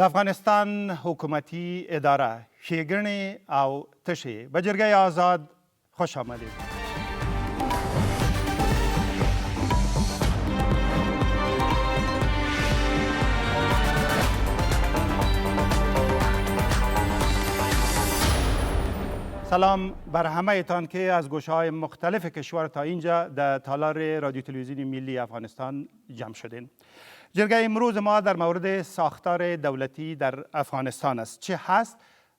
د افغانستان حکومتي اداره ښېګڼې او تشې به جرګه آزاد خوش آمدید. سلام بر همه تان که از گوشه های مختلف کشور تا اینجا در تالار رادیو تلویزیون ملی افغانستان جمع شدین. جرگه امروز ما در مورد ساختار دولتی در افغانستان است. چه هست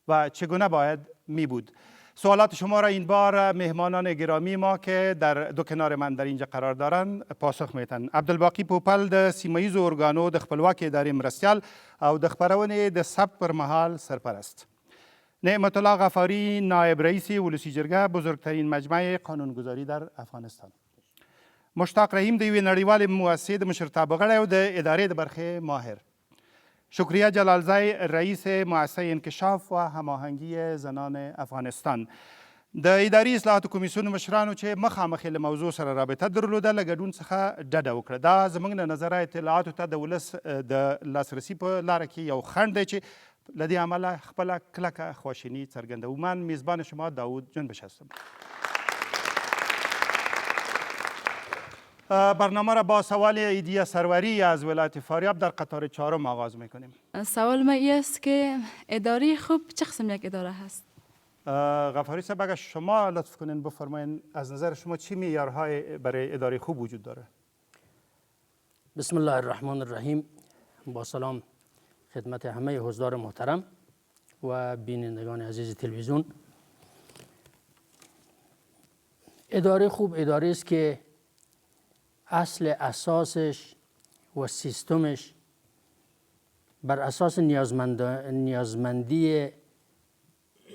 و چگونه باید می بود؟ سوالات شما را این بار مهمانان گرامی ما که در دو کنار من در اینجا قرار دارند پاسخ میتن. عبدالباقی پوپل د سیمه‌ییزو ارګانو د خپلواکۍ ادارې مرستیال او د خپرونې د ثبت پر مهال سرپرست. نعمت الله غفاری نایب رئیس ولسی جرگه بزرگترین مجمع قانونگذاری در افغانستان. مشتاق رحیم د یوې نړیوالې مؤسسې د مشرتابه غړی او د ادارې د برخې ماهر. شکریه جلالزی رئیس مؤسسه انکشاف و هماهنگی زنان افغانستان. د اداري اصلاحاتو کمیسیون مشرانو چې مخامخ له موضوع سره رابطه درلوده له ګډون څخه ډډه وکړه. دا زموږ له نظره اطلاعاتو ته د ولس د لاسرسي په لاره کې یو خنډ دی چې لدی عمل خپل کلک خواشینی څرګندوم. من میزبان شما داوود جنبش هستم. برنامه را با سوال ایدیا سروری از ولایت فاریاب در قطار چهارم آغاز میکنیم. سوال ما این است که اداره خوب چه قسم یک اداره هست؟ غفاری صاحب اگر شما لطف کنین بفرمایین از نظر شما چی معیارهای برای اداره خوب وجود داره؟ بسم الله الرحمن الرحیم. با سلام خدمت همه حضار محترم و بینندگان عزیز تلویزیون. اداره خوب اداره است که اصل اساسش و سیستمش بر اساس نیازمندی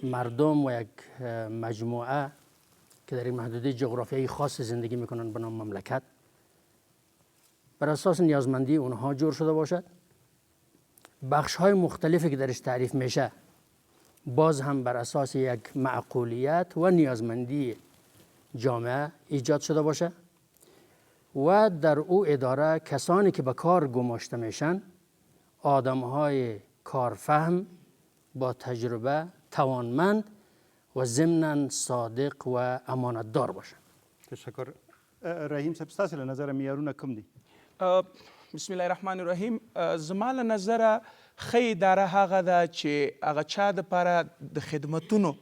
مردم و یک مجموعه که در این محدوده جغرافیایی خاص زندگی میکنن به نام مملکت، بر اساس نیازمندی اونها جور شده باشد. بخش های مختلفی که درش تعریف میشه باز هم بر اساس یک معقولیت و نیازمندی جامعه ایجاد شده باشه و در او اداره کسانی که به کار گماشته میشن آدم های کارفهم با تجربه، توانمند و ضمناً صادق و امانتدار باشن. تشکر. رحیم صاحب ستاسې له نظره معیارونه کوم دي؟ بسم الله الرحمن الرحیم. زما له نظره ښه اداره هغه ده چې هغه چا دپاره د خدمتونو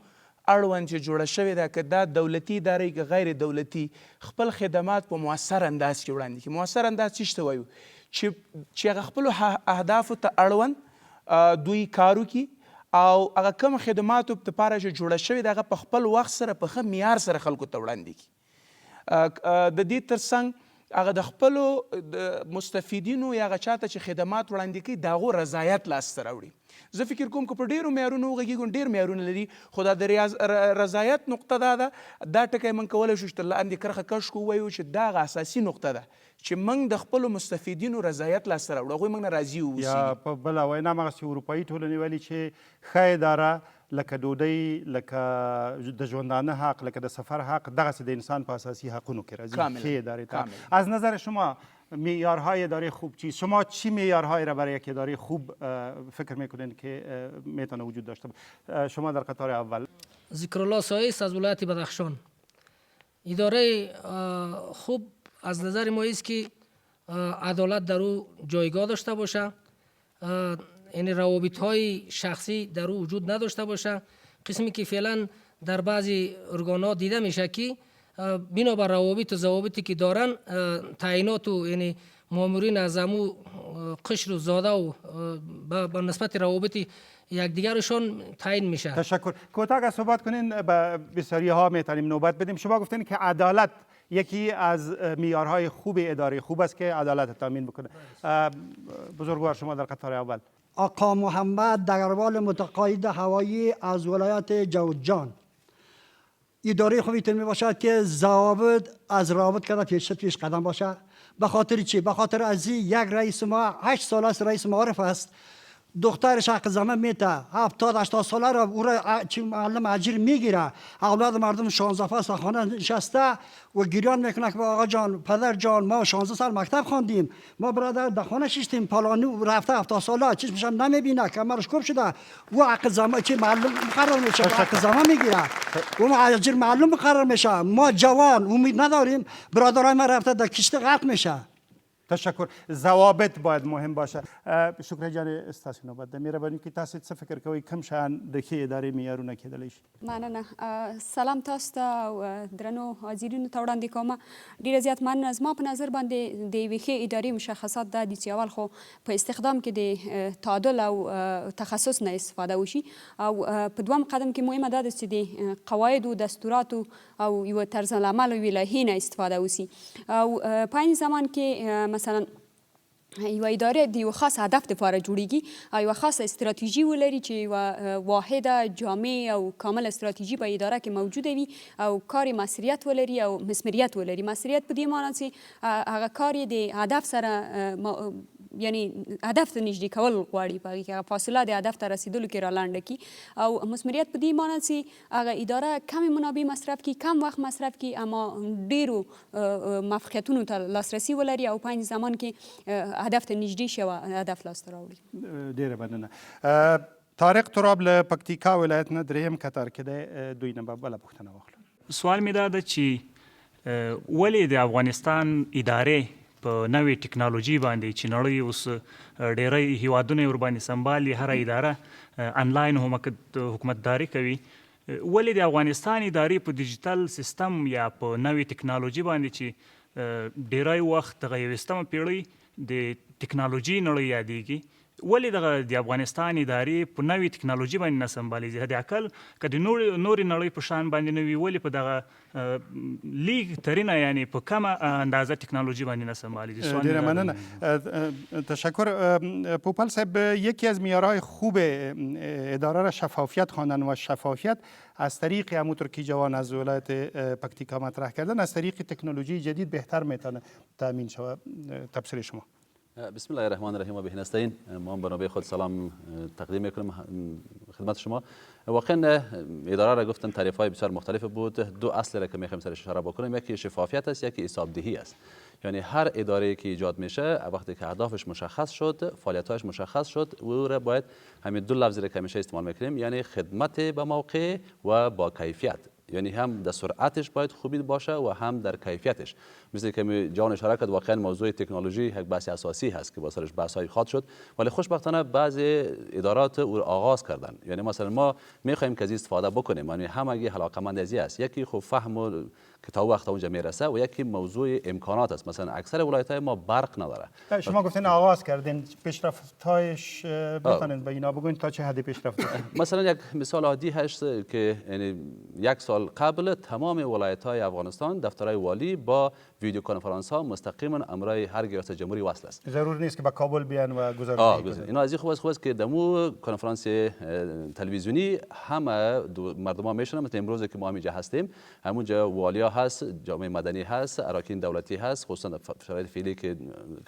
اړوند چې جوړه شوې ده، که دا دولتي ادارې که غیر دولتي، خپل خدمات په مؤثر انداز کې وړاندې کړي. مؤثر انداز څه ته وایو؟ چې هغه خپلو اهدافو ته اړوند دوی کار وکړي او هغه کوم خدماتو دپاره چې جوړه شوې ده هغه په خپل وخت سره په ښه معیار سره خلکو ته وړاندې کړي. د دې ترڅنګ هغه د خپلو مستفیدینو یا هغه چاته چې خدمات وړاندې کوي د هغو رضایت لاسته راوړي. زه فکر کوم که په ډېرو معیارونو وغږېږو، ډېر معیارونه لري، خو دا د رضایت نقطه دا ټکی موږ کولی شو چې تر لاندې کرښه کش کړو، ووایو چې دا هغه اساسي نقطه ده چې موږ د خپلو مستفیدینو رضایت لاسته راوړو، هغوی موږ نه راضي واوسي. یا په بله وینا همغسې اروپایي ټولنې ویلي چې ښه اداره لکه ډوډۍ، لکه د ژوندانه حق، لکه د سفر حق، دغسې د انسان په اساسي حقونو کې راځي. ښې ادارې ته از نظر شما معیارهای اداره خوب چیست؟ شما چی معیارهایی را برای یک اداره خوب فکر میکنین که میتونه وجود داشته باشه؟ شما در قطار اول. ذکرالله سایس از ولایت بدخشان. اداره خوب از نظر ما است که عدالت در او جایگاه داشته باشه، یعنی روابط های شخصی در او وجود نداشته باشه. قسمی که فعلا در بعضی ارگانات دیده میشه که بنابر روابط و ضوابطی که دارن تعیینات و یعنی مامورین از امو قشر و زاده و به نسبت روابط یکدیگرشان تعیین میشه. تشکر. کوتاه صحبت کنین، به بسیاری ها میتونیم نوبت بدیم. شما گفتین که عدالت یکی از معیارهای خوب اداره خوب است که عدالت تامین بکنه. بزرگوار شما در قطار اول. آقا محمد دگروال متقاعد هوایی از ولایت جوزجان. اداره خوبی می باشد که ضوابط از رابط کرده پیش قدم باشه. به خاطر چی؟ به خاطر از یک رئیس ما 8 سال است رئیس معارف است. دخترش حق زمان میته 70 80 ساله را او را چی معلم اجیر میگیره، اولاد مردم 16 فصل خانه نشسته و گریان میکنه که آقا جان پدر جان ما 16 سال مکتب خواندیم، ما برادر در خانه شیشتیم پلانی رفته 70 ساله چشمش هم نمیبینه کمرش کوب شده و حق زمان چی معلم مقرر میشه حق زمان میگیره و اجیر معلم مقرر میشه. ما جوان امید نداریم، برادرای ما رفته در کشتی غرق میشه. تشکر. ضوابط باید مهم باشه. شکر جان استاسي نوبت ده مهرباني کې تاسو څه فکر کوئ کوم شان د ښې ادارې معیارونه کېدلی شي؟ مننه. سلام تاسو ته او درنو حاضرینو ته وړاندې کوم. ډیره زیات مننه. زما په نظر باندې د یوې ښې ادارې مشخصات دا دي چې اول خو په استخدام کې د تعادل او تخصص نه استفاده وشي او په دویم قدم کې مهمه دا ده چې د قواعدو دستوراتو او یوه طرز العمل او یوې لایحې نه استفاده وشي او په عین زمان کې مثلا یوه اداره د یو خاص هدف لپاره جوړیږي او یوه خاصه استراتیژي ولري چې یوه واحده جامع او کامل استراتیژي په اداره کې موجوده وي او کار مسؤلیت ولري او مسؤلیت ولري. مسؤلیت په دې معنی چې هغه کار یې د هدف سره یعنی هدف ته نږدې کول غواړي، په هغې کې هغه فاصله د هدف ته رسېدلو کې رالنډه کړي او مسؤلیت په دې معنی چې هغه اداره کمې منابع مصرف کړي، کم وخت مصرف کړي اما ډېرو موفقیتونو ته لاسرسي ولري او په عین زمان کې هدف ته نږدې شي او هدف لاسته راوړي. ډېره مننه. طارق تراب له پکتیکا ولایت نه دریم کتار کې دی، دوی نه به بله پوښتنه واخلو. سوال مې دا ده چې ولې د افغانستان ادارې په نوې ټکنالوژي باندې چې نړۍ اوس ډېری هیوادونه یې ورباندې سنبالي، هره اداره انلاین حکومتداري کوي، ولې د افغانستان ادارې په ډیجیټل سیستم یا په نوې ټکنالوژي باندې چې ډېری وخت دغه 21مه پیړۍ د ټکنالوژي نړۍ یادېږي، ولې دغه د افغانستان ادارې په نوې ټکنالوژي باندې نه سنبالېږي؟ حد اقل که د نورې نړۍ په شان باندې نه وي، ولې په دغه لیگ ترینه یعنی په کمه اندازه ټکنالوژی باندې نه سنبالیږي؟ ډیره مننه. تشکر. پوپل صاحب، یکی از معیارهای خوب اداره را شفافیت خواندن و شفافیت از طریق همونطور که جوان از ولایت پکتیکا مطرح کردن از طریق تکنولوژی جدید بهتر میتونه تامین شود. تبصره شما. بسم الله الرحمن الرحیم و به نستعین. ما به نوبه خود سلام تقدیم میکنم خدمت شما. واقعا اداره را گفتن تعریف های بسیار مختلف بود. دو اصل را که میخوایم سرش اشاره بکنیم، یکی شفافیت است، یکی حسابدهی است. یعنی هر اداره که ایجاد میشه وقتی که اهدافش مشخص شد، فعالیتاش مشخص شد، او را باید همین دو لفظ را که همیشه استعمال میکنیم، یعنی خدمت به موقع و با کیفیت، یعنی هم در سرعتش باید خوبی باشه و هم در کیفیتش. مثل که جان اشاره کرد، واقعا موضوع تکنولوژی یک بحث اساسی هست که با سرش بحث‌های خاص شد، ولی خوشبختانه بعضی ادارات او آغاز کردن. یعنی مثلا ما می‌خوایم که از استفاده بکنیم، یعنی همگی علاقه‌مند از است. یکی خب فهم و که تا وقت اونجا میرسه و یکی موضوع امکانات است. مثلا اکثر ولایت‌های ما برق نداره. شما گفتین آغاز کردین، پیشرفت‌هایش بتونید به اینا بگوین تا چه حدی پیشرفت داشتین؟ مثلا یک مثال عادی هست که یعنی یک سال قبل تمام ولایت‌های افغانستان دفترهای والی با ویدیو کنفرانس ها مستقیما امرای هر ریاست جمهوری وصل است. ضرور نیست که به کابل بیان و گزارش کنن. اینا از این خوب است که دمو کنفرانس تلویزیونی همه مردم ها میشنن. مثلا امروز که ما همینجا هستیم، همونجا والیا هست، جامعه مدنی هست، اراکین دولتی هست، خصوصا شرایط فعلی که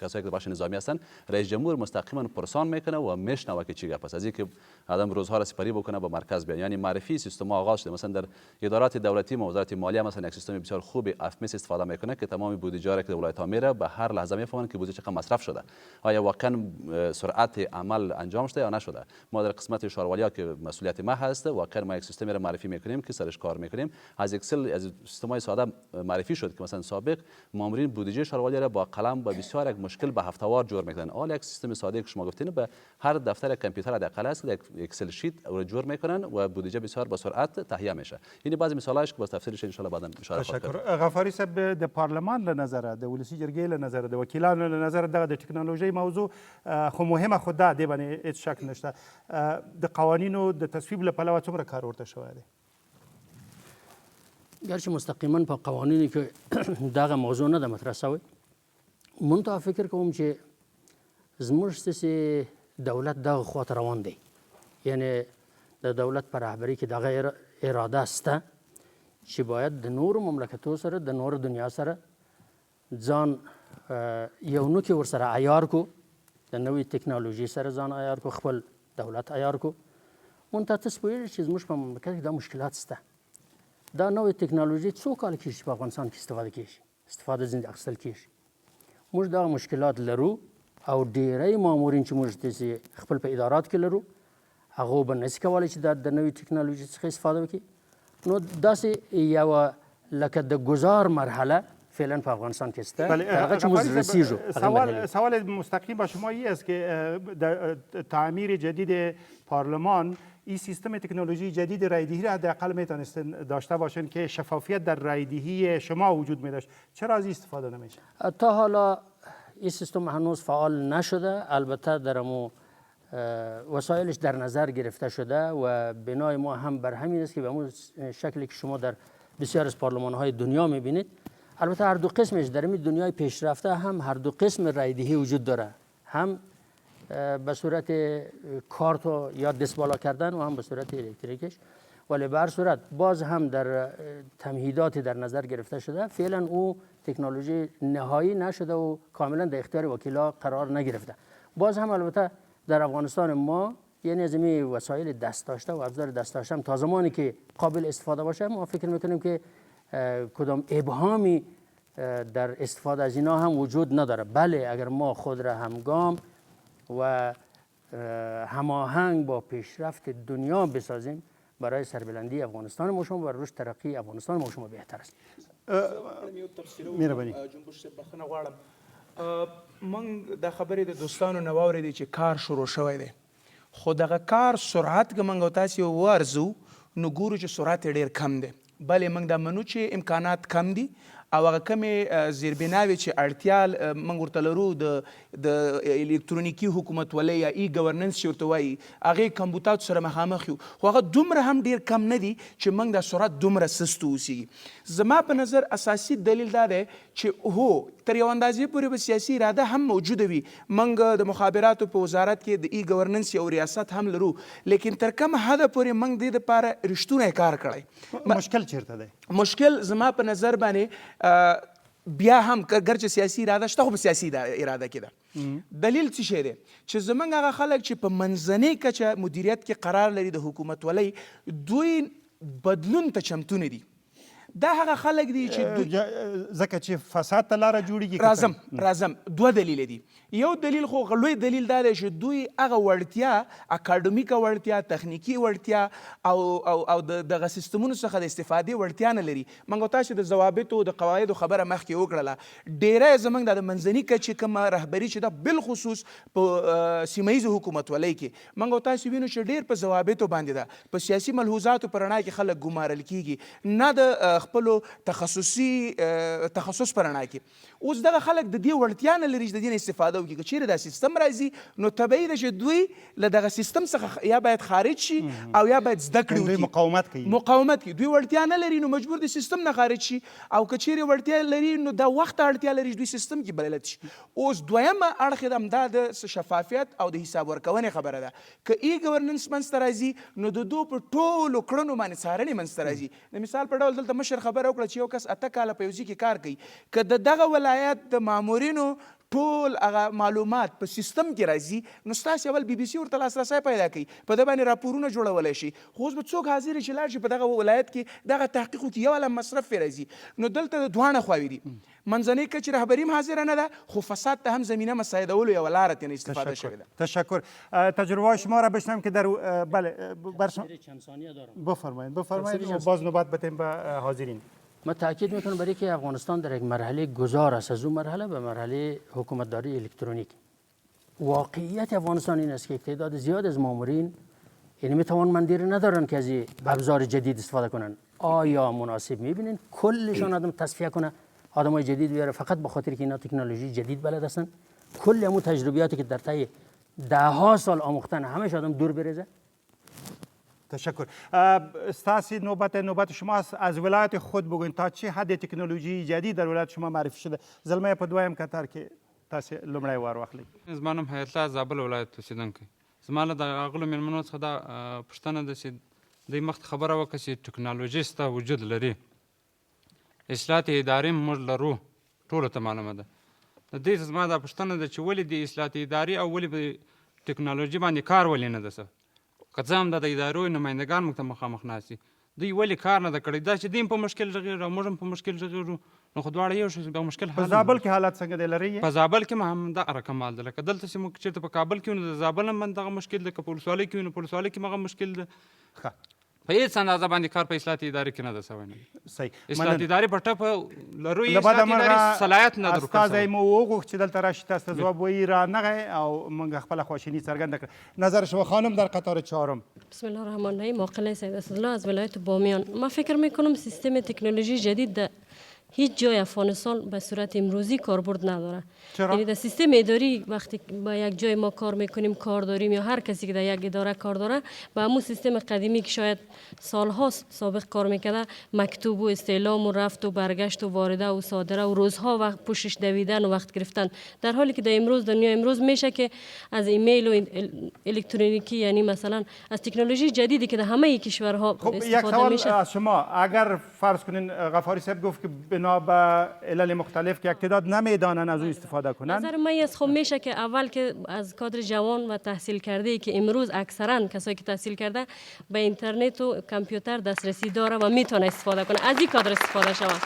کسایی که بخش نظامی هستن، رئیس جمهور مستقیما پرسان میکنه و میشنوه که چی گپ است. از اینکه آدم روزها را سپری بکنه با مرکز بیان، یعنی معرفی سیستم آغاز شده. مثلا در ادارات دولتی، وزارت مالیه مثلا یک سیستم بسیار خوب افمس استفاده میکنه که تمام بودجه را که ولایت ها میره به هر لحظه میفهمن که بودجه چقدر مصرف شده، آیا واقعا سرعت عمل انجام شده یا نشده. ما در قسمت شاروالیا که مسئولیت ما هست، واقعا ما یک سیستمی را معرفی میکنیم که سرش کار میکنیم. از اکسل، از سیستمای ساده معرفی شد که مثلا سابق مامورین بودجه شاروالیا را با قلم با بسیار یک مشکل به هفته‌وار جور میکنن. حالا یک سیستم ساده که شما گفتین به هر دفتر کامپیوتر حداقل است که یک اکسل شیت رو جور میکنن و بودجه بسیار با سرعت تهیه میشه. یعنی بعضی مثالاش که با تفسیرش ان شاء الله بعدا اشاره خواهد کرد. تشکر. غفاری صاحب، د پارلمان له نظره، د ولسی جرګې له نظره، د وکیلانو له نظره دغه د ټکنالوژي موضوع خو مهمه خو ده، دې باندې هیڅ شک نشته. د قوانینو د تصویب له پلوه څومره کار ورته شوی دی؟ گرچه مستقیما په قوانینی که دغه موضوع نه ده مطرح شوی، منتها فکر کوم چې زموږ ستاسې دولت دغه خواته روان دی. یعنی د دولت په رهبري کې دغه اراده شته چې باید د نورو مملکتو سره، د نورو دنیا سره ځان یو نوکي ورسره عیار کو، د نوې ټکنالوژي سره ځان عیار کو، خپل دولت عیار کو منتها ته پوهېږې چې زموږ په مملکت کې دا مشکلات شته دا نوې ټکنالوژي څو کاله کېږي چې په افغانستان کې استفاده کېږي استفاده ځینې اخیستل کېږي موږ دغه مشکلات لرو او ډېری مامورین چې موږ داسې خپل په ادارات کې لرو هغو به نشي کولی چې د نوې ټکنالوژي څخه استفاده وکړي نو داسې یوه لکه د گذار مرحله فعلا په افغانستان کې است هغه چې موږ رسیږو سوال مستقیم با شما این است که در تعمیر جدید پارلمان این سیستم تکنولوژی جدید رایدهی را حداقل میتونستن داشته باشن که شفافیت در رایدهی شما وجود می داشت چرا از این استفاده نمیشه تا حالا این سیستم هنوز فعال نشده البته در امو وسایلش در نظر گرفته شده و بنای ما هم بر همین است که به همون شکلی که شما در بسیار از پارلمان‌های دنیا می‌بینید البته هر دو قسمش در این دنیای پیشرفته هم هر دو قسم رایدهی وجود داره هم به صورت کارت یا دست بالا کردن و هم به صورت الکتریکش ولی به هر صورت باز هم در تمهیدات در نظر گرفته شده فعلا او تکنولوژی نهایی نشده و کاملا در اختیار وکیلا قرار نگرفته باز هم البته در افغانستان ما یعنی از این وسایل دست داشته و ابزار دست داشته هم تا زمانی که قابل استفاده باشه ما فکر میکنیم که کدام ابهامی در استفاده از اینا هم وجود نداره بله اگر ما خود را همگام و هماهنگ با پیشرفت دنیا بسازیم برای سربلندی افغانستان ما شما و رشد ترقی افغانستان ما شما بهتر است مهرباني جنبش صاحب بخښنه غواړم موږ د خبرې د دوستانو نه واورېدې چې کار شروع شوی دی خو دغه کار سرعت که موږ او تاسې وارزو نو ګورو چې سرعت یې ډېر کم دی بلې موږ دا منو چې امکانات کم دي او هغه کمې زیربناوې چې اړتیا موږ ورته لرو د الکترونیکي حکومتولۍ یا ای ګورننس چې ورته وایي هغې کمبوتاتو سره مخامخ یو خو هغه دومره هم ډېر کم نه دي چې موږ دا سرعت دومره سست واوسېږي زما په نظر اساسي دلیل دا دی چې هو تر یو اندازې پورې به سیاسي اراده هم موجوده وي موږ د مخابراتو په وزارت کې د ای ګورننس یو ریاست هم لرو لیکن تر کومه حده پورې موږ دې دپاره رښتونی کار کړی مشکل چیرته دی مشکل زما په نظر باندې بیا هم ګرچه سیاسي اراده شته خو په سیاسي اراده کې ده دلیل څه شی دی چې زموږ هغه خلک چې په منځنۍ کچه مدیریت کې قرار لري د حکومتولۍ دوی بدلون ته چمتو نه دي دا هغه خلک دي چې ځکه چې فساد ته لاره جوړیږي راځم دوه دلیل دي یو دلیل خو لوی دلیل دا دی چې دوی هغه وړتیا اکاډمیکه وړتیا تخنیکي وړتیا او دغه سیستمونو څخه د استفادې وړتیا نه لري موږ تاسو د ضوابطو د قواعدو خبره مخکې وکړله ډیری زموږ د منځني کچې کومه رهبري چې ده بالخصوص په سیمه ییزو حکومتولۍ کې موږ تاسو وینو چې ډیر په ضوابطو باندې ده په سیاسي ملحوظاتو په رڼا کې خلک ګمارل کیږي نه د خپلو تخصصي تخصص په رڼا کې اوس دغه خلک د دې وړتیا نه لري چې د دې نه استفاده وکړي که چیرې دا سیستم راځي نو طبیعي ده چې دوی له دغه سیستم څخه یا باید خارج شي او یا باید زده کړې وکړي مقاومت کوي دوی وړتیا نه لري نو مجبور د سیستم نه خارج شي او که چیرې وړتیا لري نو دا وخت اړتیا لري چې دوی سیستم کې بلد شي اوس دویمه اړخ یې همدا د شفافیت او د حساب ورکونې خبره ده که ای ګورننس منځته راځي نو د دوی په ټولو کړنو باندې څارنې منځته راځي د مثال په ډول دلته مشر خبره وکړه چې یو کس 8 کاله په یو ځای کې کار کوي که د دغه ولایت د مامورینو ټول هغه معلومات په سیستم کې راځي نو ستاسې اول بي بي سي ورته لاسرسی پیدا کوي په ده باندې راپورونه جوړولی شي خو اوس به څوک حاضر چې لاړ شي په دغه ولایت کې دغه تحقیق وکړي یو والا مصرف پرې راځي نو دلته د دواړه خواوې دي منځنۍ کچې رهبري هم حاضره نه ده خو فساد ته هم زمینه مساعدولو یوه لاره ترې استفاده شوې ده تشکر تجربه شما را بشنم که در بله بفرمایید و باز نوبت بدیم به حاضرین ما تاکید میکنم برای که افغانستان در یک مرحله گذار است از اون مرحله به مرحله حکومتداری الکترونیک واقعیت افغانستان این است که تعداد زیاد از مامورین یعنی میتوان مندیر ندارن که از ابزار جدید استفاده کنن آیا مناسب میبینین کلشان آدم تصفیه کنه آدمای جدید بیاره فقط به خاطر که اینا تکنولوژی جدید بلد هستن کل همون تجربیاتی که در طی 10 سال آموختن همش آدم دور بریزه تشکر استاسی نوبت شما از ولایت خود بگوین تا چه حد تکنولوژی جدید در ولایت شما معرفی شده زلمه په دویم کتار کې تاسو لومړی وار واخلئ زما نوم حیات الله زابل ولایت اوسېدونکی زما له د هغلو مېلمنو څخه دا پوښتنه ده چې دوی مخکې خبره وکړه چې ټکنالوژي سته وجود لري اصلاحات ادارې موږ لرو ټولو ته معلومه ده د دې زما دا پوښتنه ده چې ولې د اصلاحات ادارې او ولې ټکنالوژي باندې کار ولې نه ده څه که څه هم د ادارو نمایندګان موږ ته مخامخ ناست دي دوی ولې کار نه ده کړی دا چې دوی هم په مشکل غږېږي او موږ هم په مشکل غږېږو نو خو دواړه یو شی د مشکل په حل زابل کې حالات څنګه دی لري په زابل کې هم همدغه رقم حال ده لکه دلته چې موږ چېرته په کابل کې وو نو د زابل هم دغه مشکل ده که په ولسوالۍ کې وو نو په ولسوالۍ کې هم هغه مشکل ده په هېڅ اندازه باندې کار په اصلاحاتي ادارې کې نه ده سوی نه صحیح اصلاحاتي ادارې په ټپه لرو یې له بده اصلاحاتي ادارې صلاحیت نه مرغه درکړل استازی سوی مو وغوښت چې دلته راشي تاسو ته ځواب وایي رانغی او موږ خپله خواشیني څرګنده کړه نظر شما خانم در قطار چهارم بسم الله الرحمن الرحیم عاقله سید اسدالله از ولایت بامیان ما فکر میکنم سیستم تکنولوژی جدید در هیچ جای افغانستان به صورت امروزی کاربرد نداره. چرا؟ یعنی در سیستم اداری وقتی با یک جای ما کار میکنیم کار داریم یا هر کسی که در یک اداره کار داره با همون سیستم قدیمی که شاید سالهاست سابق کار میکرده مکتوب و استعلام و رفت و برگشت و وارده و صادره و روزها وقت پوشش دویدن و وقت گرفتن در حالی که در امروز دنیا امروز میشه که از ایمیل و الکترونیکی یعنی مثلا از تکنولوژی جدیدی که در همه کشورها خب یک استفاده سوال میشه. از شما اگر فرض کنین غفاری صاحب گفت که بنا به علل مختلف که یک تعداد نمیدانن از او استفاده کنن نظر من از خب میشه که اول که از کادر جوان و تحصیل کرده که امروز اکثرا کسایی که تحصیل کرده به اینترنت و کامپیوتر دسترسی داره و میتونه استفاده کنه از این کادر استفاده شود.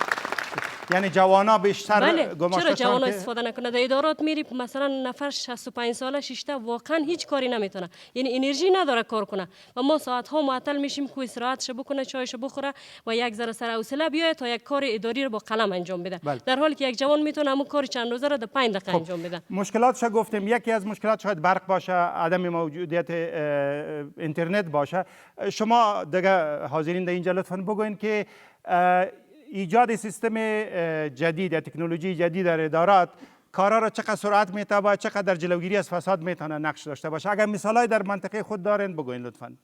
یعنی جوانا بیشتر بله گماشته چرا جوانا که استفاده نکنه در ادارات میری مثلا نفر 65 ساله شیشته واقعا هیچ کاری نمیتونه یعنی انرژی نداره کار کنه و ما ساعت ها معطل میشیم که استراحتش بکنه چایش بخوره و یک ذره سر حوصله بیاید تا یک کار اداری رو با قلم انجام بده در حالی که یک جوان میتونه همون کار چند روزه رو در 5 دقیقه انجام بده. مشکلاتش گفتیم یکی از مشکلات شاید برق باشه عدم موجودیت اینترنت باشه شما دیگه حاضرین در اینجا لطفا بگوین که ایجاد سیستم جدید یا تکنولوژی جدید در ادارات کارا را چقدر سرعت میده و چقدر جلوگیری از فساد میتونه نقش داشته باشه اگر مثالای در منطقه خود دارین بگوین لطفا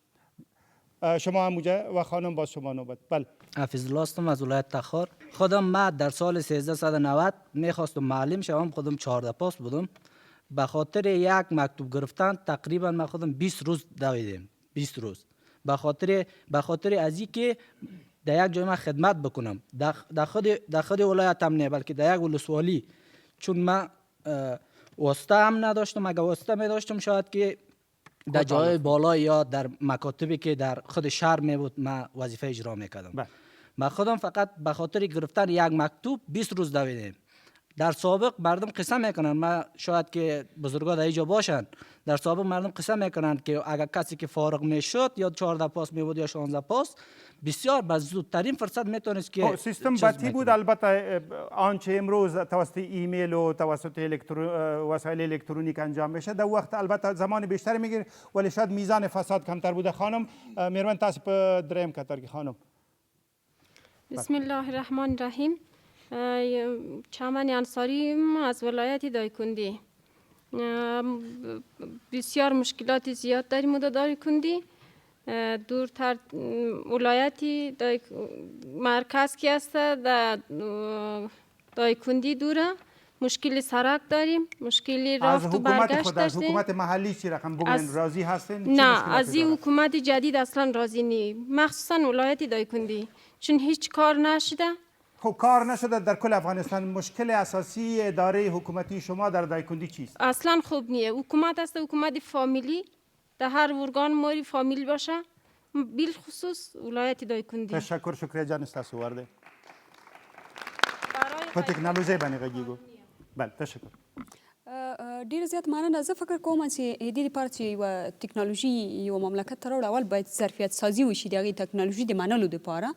شما هم و خانم با شما نوبت بله حافظ الله هستم از ولایت تخار خودم ما در سال 1390 میخواستم معلم شوم خودم 14 پاس بودم به خاطر یک مکتوب گرفتن تقریبا ما خودم 20 روز دویدم 20 روز به خاطر از اینکه در یک جای ما خدمت بکنم در خود ولایت هم نه بلکه در یک ولسوالی چون من واسطه هم نداشتم اگر واسطه می داشتم شاید که در جای بالا یا در مکاتبی که در خود شهر می بود من وظیفه اجرا میکردم من خودم فقط به خاطر گرفتن یک مکتوب 20 روز دویدم در سابق مردم قسم میکنن ما شاید که بزرگا در اینجا باشن در سابق مردم قسم میکنن که اگر کسی که فارغ میشد یا 14 پاس میبود یا 16 پاس بسیار به زودترین فرصت میتونست که سیستم بطی بود البته آنچه امروز توسط ایمیل و توسط وسایل الکترونیک انجام میشه در وقت البته زمان بیشتری میگیره ولی شاید میزان فساد کمتر بوده خانم میرمن تاسو په دریم کتر کې خانم بسم الله الرحمن الرحیم چمن انصاری از ولایت دایکندی بسیار مشکلات زیاد داریم در دایکندی دورتر ولایتی مرکز که است در دایکندی دوره مشکل سرک داریم مشکلی رفت و برگشت داشتیم از حکومت محلی چی رقم بگوین راضی هستین نه از این حکومت جدید اصلا راضی نیم مخصوصا ولایت دایکندی چون هیچ کار نشده خب کار نشده در کل افغانستان مشکل اساسی اداره حکومتی شما در دایکندی چیست اصلا خوب نیه حکومت است حکومت فامیلی در هر ورگان ماری فامیل باشه بالخصوص ولایت دایکندی تشکر شکریه جان استاسو ورده په ټکنالوژي باندې غږیږو بله تشکر ډیر زیات مننه زه فکر کوم چې د دې لپاره چې یوه ټکنالوژي یو مملکت ته راوړو اول باید ظرفیت سازي وشي د هغې ټکنالوژي د منلو دپاره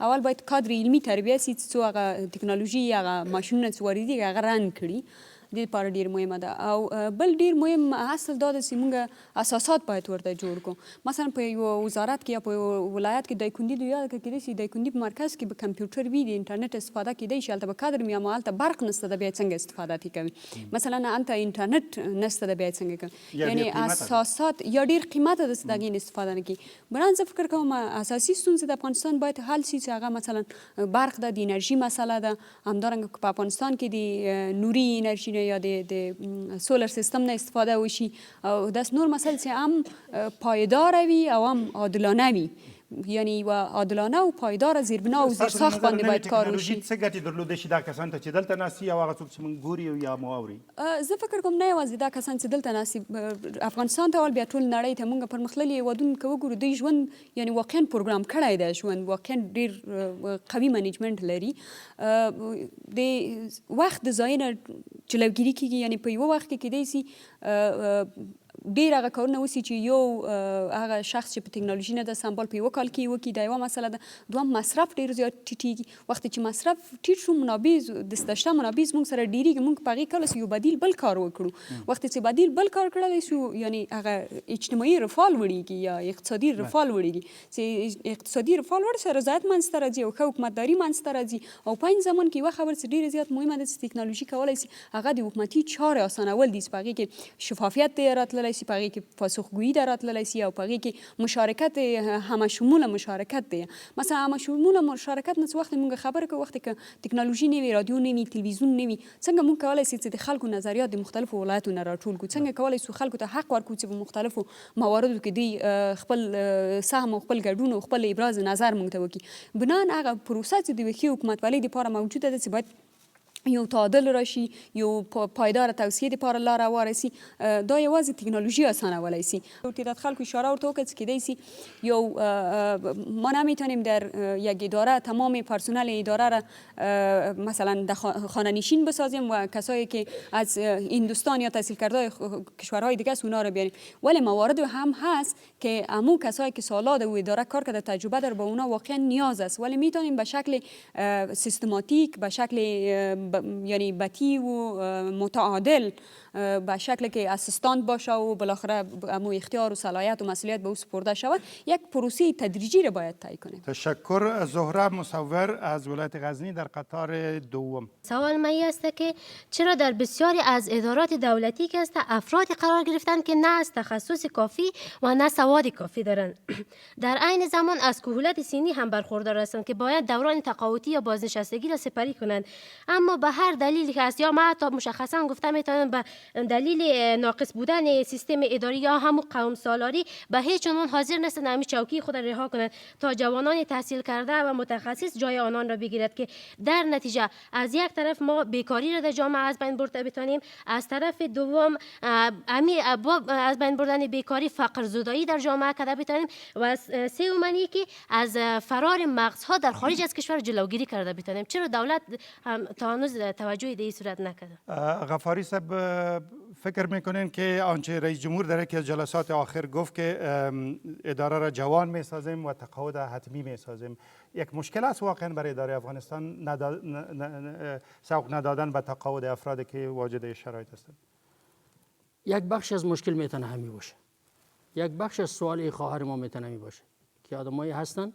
اول باید کادر علمي تربیه سي څو هغه ټکنالوژي هغه ماشینونه چې واردېږي هغه رن کړي د دې لپاره ډېر مهمه ده او بل ډېر مهم اصل دا ده چې موږ اساسات باید ورته جوړ کړو مثلا په یوه وزارت کې یا په یوه ولایت کې دایکندي د یاد کېدای شي دایکندي په مرکز کې به کمپیوټر وي د انټرنټ استفاده کېدای شي هلته به کادر وي اما هلته برق نشته ده بیا څنګه استفاده ترې کوي مثلا هلته انټرنټ نشته ده بیا څنګه کوي یعنی اساسات یا ډېر قیمته ده چې د هغې نه استفاده نه کوي بلان زه فکر کوم اساسي ستونزې د افغانستان باید حل شي چې هغه مثلا برق ده د انرژي مسله ده همدارنګه په افغانستان کې د نوري انرژي یا د سولر سیستم نه استفاده وشي او داس نور مسائل چې هم پایدار وي او هم عادلانه وي یعنی و عادلانه و پایدار زیربنا و زیرساخت باندې باید کار وشي. څه ګټې درلودې شي دا کسان ته چې دلته ناستي او هغه څوک چې موږ ګوري یا مو اوري؟ زه فکر کوم نه یوازې دا کسان چې دلته ناستي افغانستان ته ول بیا ټول نړۍ ته موږ پرمختللي هېوادونو که وګورو دوی ژوند یعنی واقعا پروګرام کړی دی، ژوند واقعا ډېر قوي منیجمنټ لري. د وخت د ځای نه جلوګیري کېږي، یعنی په یوه وخت کې کیدای شي ډېر هغه کارونه وسي چې یو هغه شخص چې په ټکنالوژي نه ده سمبال په یوه کال کې وکړي، دا یوه مسله ده. دوهم مصرف ډېر زیات ټیټېږي. وخت چې مصرف ټیټ شو منابع د شته منابع زموږ سره ډېرېږي، موږ په هغې کله یو بدیل بل کار وکړو. وخت چې بدیل بل کار کړلی شو یعنی هغه اجتماعي رفاه لوړېږي یا اقتصادي رفاه لوړېږي. چې اقتصادي رفاه لوړ سره رضایت منځته راځي او ښه حکومتداري منځته راځي. او په این زمان کې یوه خبره چې ډېره زیات مهمه ده چې ټکنالوژي کولی شي هغه د حکومتي چارې اسانول دي، چې په هغې کې شفافیت دی راتللی شي، په هغې کې پاسخګویي ده راتللی شي، او په هغې کې مشارکت همه شموله مشارکت دی. مثلا همه شموله مشارکت نه څه وخت موږ خبره کوو، وخت که ټکنالوژي نه وي، رادیو نه وي، تلویزیون نه وي، څنګه موږ کولی شو چې د خلکو نظریات د مختلفو ولایتو نه راټول کړو؟ څنګه کولی شو خلکو ته حق ورکړو چې په مختلفو مواردو کې دوی خپل سهم او خپل ګډون او خپل ابراز نظر موږ ته وکړي؟ بناً هغه پروسه چې د یوې ښې حکومتولۍ دپاره موجوده ده چې باید یو تعادل راشي، یو پایدار توسعه دپاره لاره وارسي، دا یوازې تکنولوژی اسانولی سي. تعداد خلکو اشاره ورته وکړه چې کیدای سي یو ما نمیتونیم در یک اداره تمام پرسنل اداره را مثلا خانه نشین بسازیم و کسایی که از هندوستان یا تحصیل کرده کشورهای دیگه است اونا رو بیاریم، ولی موارد هم هست که امو کسایی که سالات و اداره کار کرده تجربه در با اونا واقعا نیاز است، ولی میتونیم به شکل سیستماتیک، به شکل یعنی بطی و متعادل، به شکل که اسیستانت باشه و بالاخره امو اختیار و صلاحیت و مسئولیت به او سپرده شود، یک پروسه تدریجی را باید طی کنیم. تشکر. زهره مصور از ولایت غزنی در قطار دوم. سوال من است که چرا در بسیاری از ادارات دولتی که است افرادی قرار گرفتن که نه از تخصص کافی و نه سواد کافی دارند، در عین زمان از کهولت سنی هم برخوردار هستند که باید دوران تقاعدی یا بازنشستگی را سپری کنند، اما به هر دلیلی که است، یا ما حتی مشخصا گفتم میتونم به دلیل ناقص بودن سیستم اداری یا همون قوم سالاری به هیچ عنوان حاضر نیستند همین چوکی خود را رها کنند تا جوانان تحصیل کرده و متخصص جای آنان را بگیرد، که در نتیجه از یک طرف ما بیکاری را در جامعه از بین برده بتانیم، از طرف دوم از بین بردن بیکاری فقر زدایی در جامعه کرده بتانیم، و سومنی که از فرار مغزها در خارج از کشور جلوگیری کرده بتانیم. چرا دولت تا هنوز توجهی به این صورت نکرده؟ غفاری صاحب فکر میکنین که آنچه رئیس جمهور در یکی از جلسات آخر گفت که اداره را جوان میسازیم و تقاعد حتمی میسازیم، یک مشکل است واقعا برای اداره افغانستان سوق ندادن به تقاعد افرادی که واجد شرایط هستند؟ یک بخش از مشکل میتونه همی باشه، یک بخش از سوال خواهر ما میتونه همی باشه که آدمایی هستن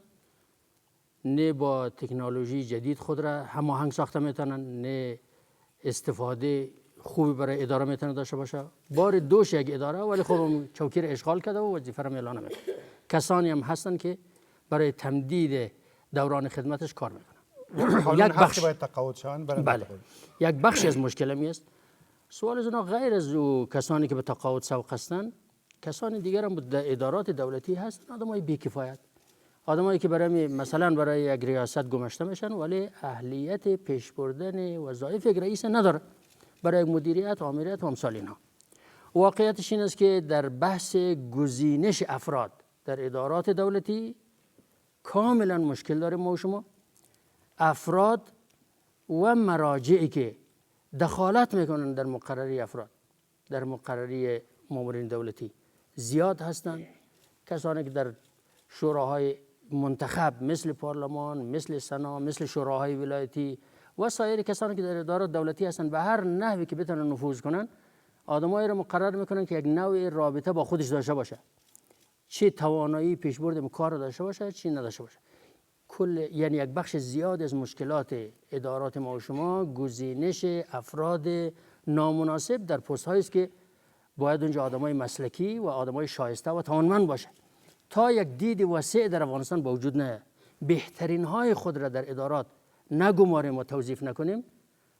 نه با تکنولوژی جدید خود را هماهنگ ساخته میتونن، نه استفاده خوبی برای اداره میتونه داشته باشه. بار دوش یک اداره ولی خب چوکی را اشغال کرده و وظیفه را اعلان نمیکنه. کسانی هم هستن که برای تمدید دوران خدمتش کار میکنن. یک بخش باید تقاعد شوند. بله، یک بخش از مشکل می است. سوال از اونا غیر از کسانی که به تقاعد سوق هستند، کسانی دیگر هم در ادارات دولتی هستند، آدمای بی‌کفایت، آدمایی که برای مثلا برای یک ریاست گماشته میشن ولی اهلیت پیش بردن وظایف یک رئیس نداره، برای مدیریت، آمریت و امثال اینها. واقعیتش این است که در بحث گزینش افراد در ادارات دولتی کاملا مشکل داریم ما و شما. افراد و مراجعی که دخالت میکنن در مقرری افراد، در مقرری مامورین دولتی زیاد هستند. کسانی که در شوراهای منتخب مثل پارلمان، مثل سنا، مثل شوراهای ولایتی و سایر کسانی که در ادارات دولتی هستند به هر نحوی که بتونن نفوذ کنن، آدمایی را مقرر میکنن که یک نوع رابطه با خودش داشته باشه، چه توانایی پیشبرد کار داشته باشه چه نداشته باشه. یعنی یک بخش زیاد از مشکلات ادارات ما و شما گزینش افراد نامناسب در پست هایی است که باید اونجا آدمای مسلکی و آدمای شایسته و توانمند باشه. تا یک دید وسیع در افغانستان با وجود نه، بهترین های خود را در ادارات نگماریم و توظیف نکنیم،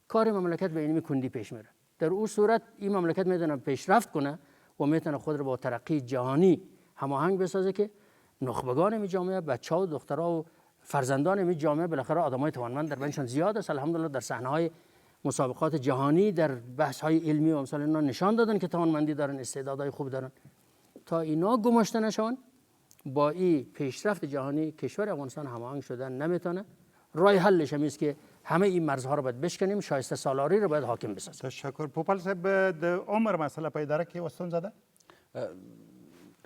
کار مملکت به اینمی کندی پیش میره. در اون صورت این مملکت میتونه پیشرفت کنه و میتونه خود را با ترقی جهانی هماهنگ بسازه که نخبگان می جامعه، بچه‌ها و دخترها و فرزندان می جامعه بالاخره آدمای توانمند در بینشان زیاد است. الحمدلله در صحنه‌های مسابقات جهانی در بحث‌های علمی و امثال اینا نشان دادن که توانمندی دارن، استعدادهای خوب دارن. تا اینا گماشته نشون با این پیشرفت جهانی کشور افغانستان هماهنگ شدن نمیتونه. راه حلش هم است که همه این مرزها رو باید بشکنیم، شایسته سالاری رو باید حاکم بسازیم. تشکر. پوپل صاحب د عمر مسله پیدا کې وستون زده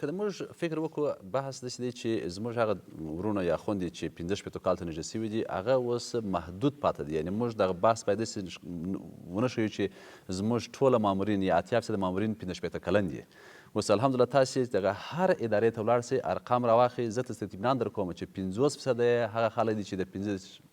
که موږ فکر وکړو بحث داسې دی چې زموږ هغه ورونه یا خویندې چې 15 شپېتو کال ته نږدې سوي دي هغه اوس محدود پاته دي. یعنې موږ دغه بحث باید داسې ونه ښیو چې زموږ ټوله مامورین یا 80% مامورین 15 شپېته کلن دي. اوس الحمدلله تاسې دغه هر ادارې ته ولاړ سئ ارقام راواخلئ. زه تاسو ته اطمینان در کوم چې 50% یې هغه خلک دي چې د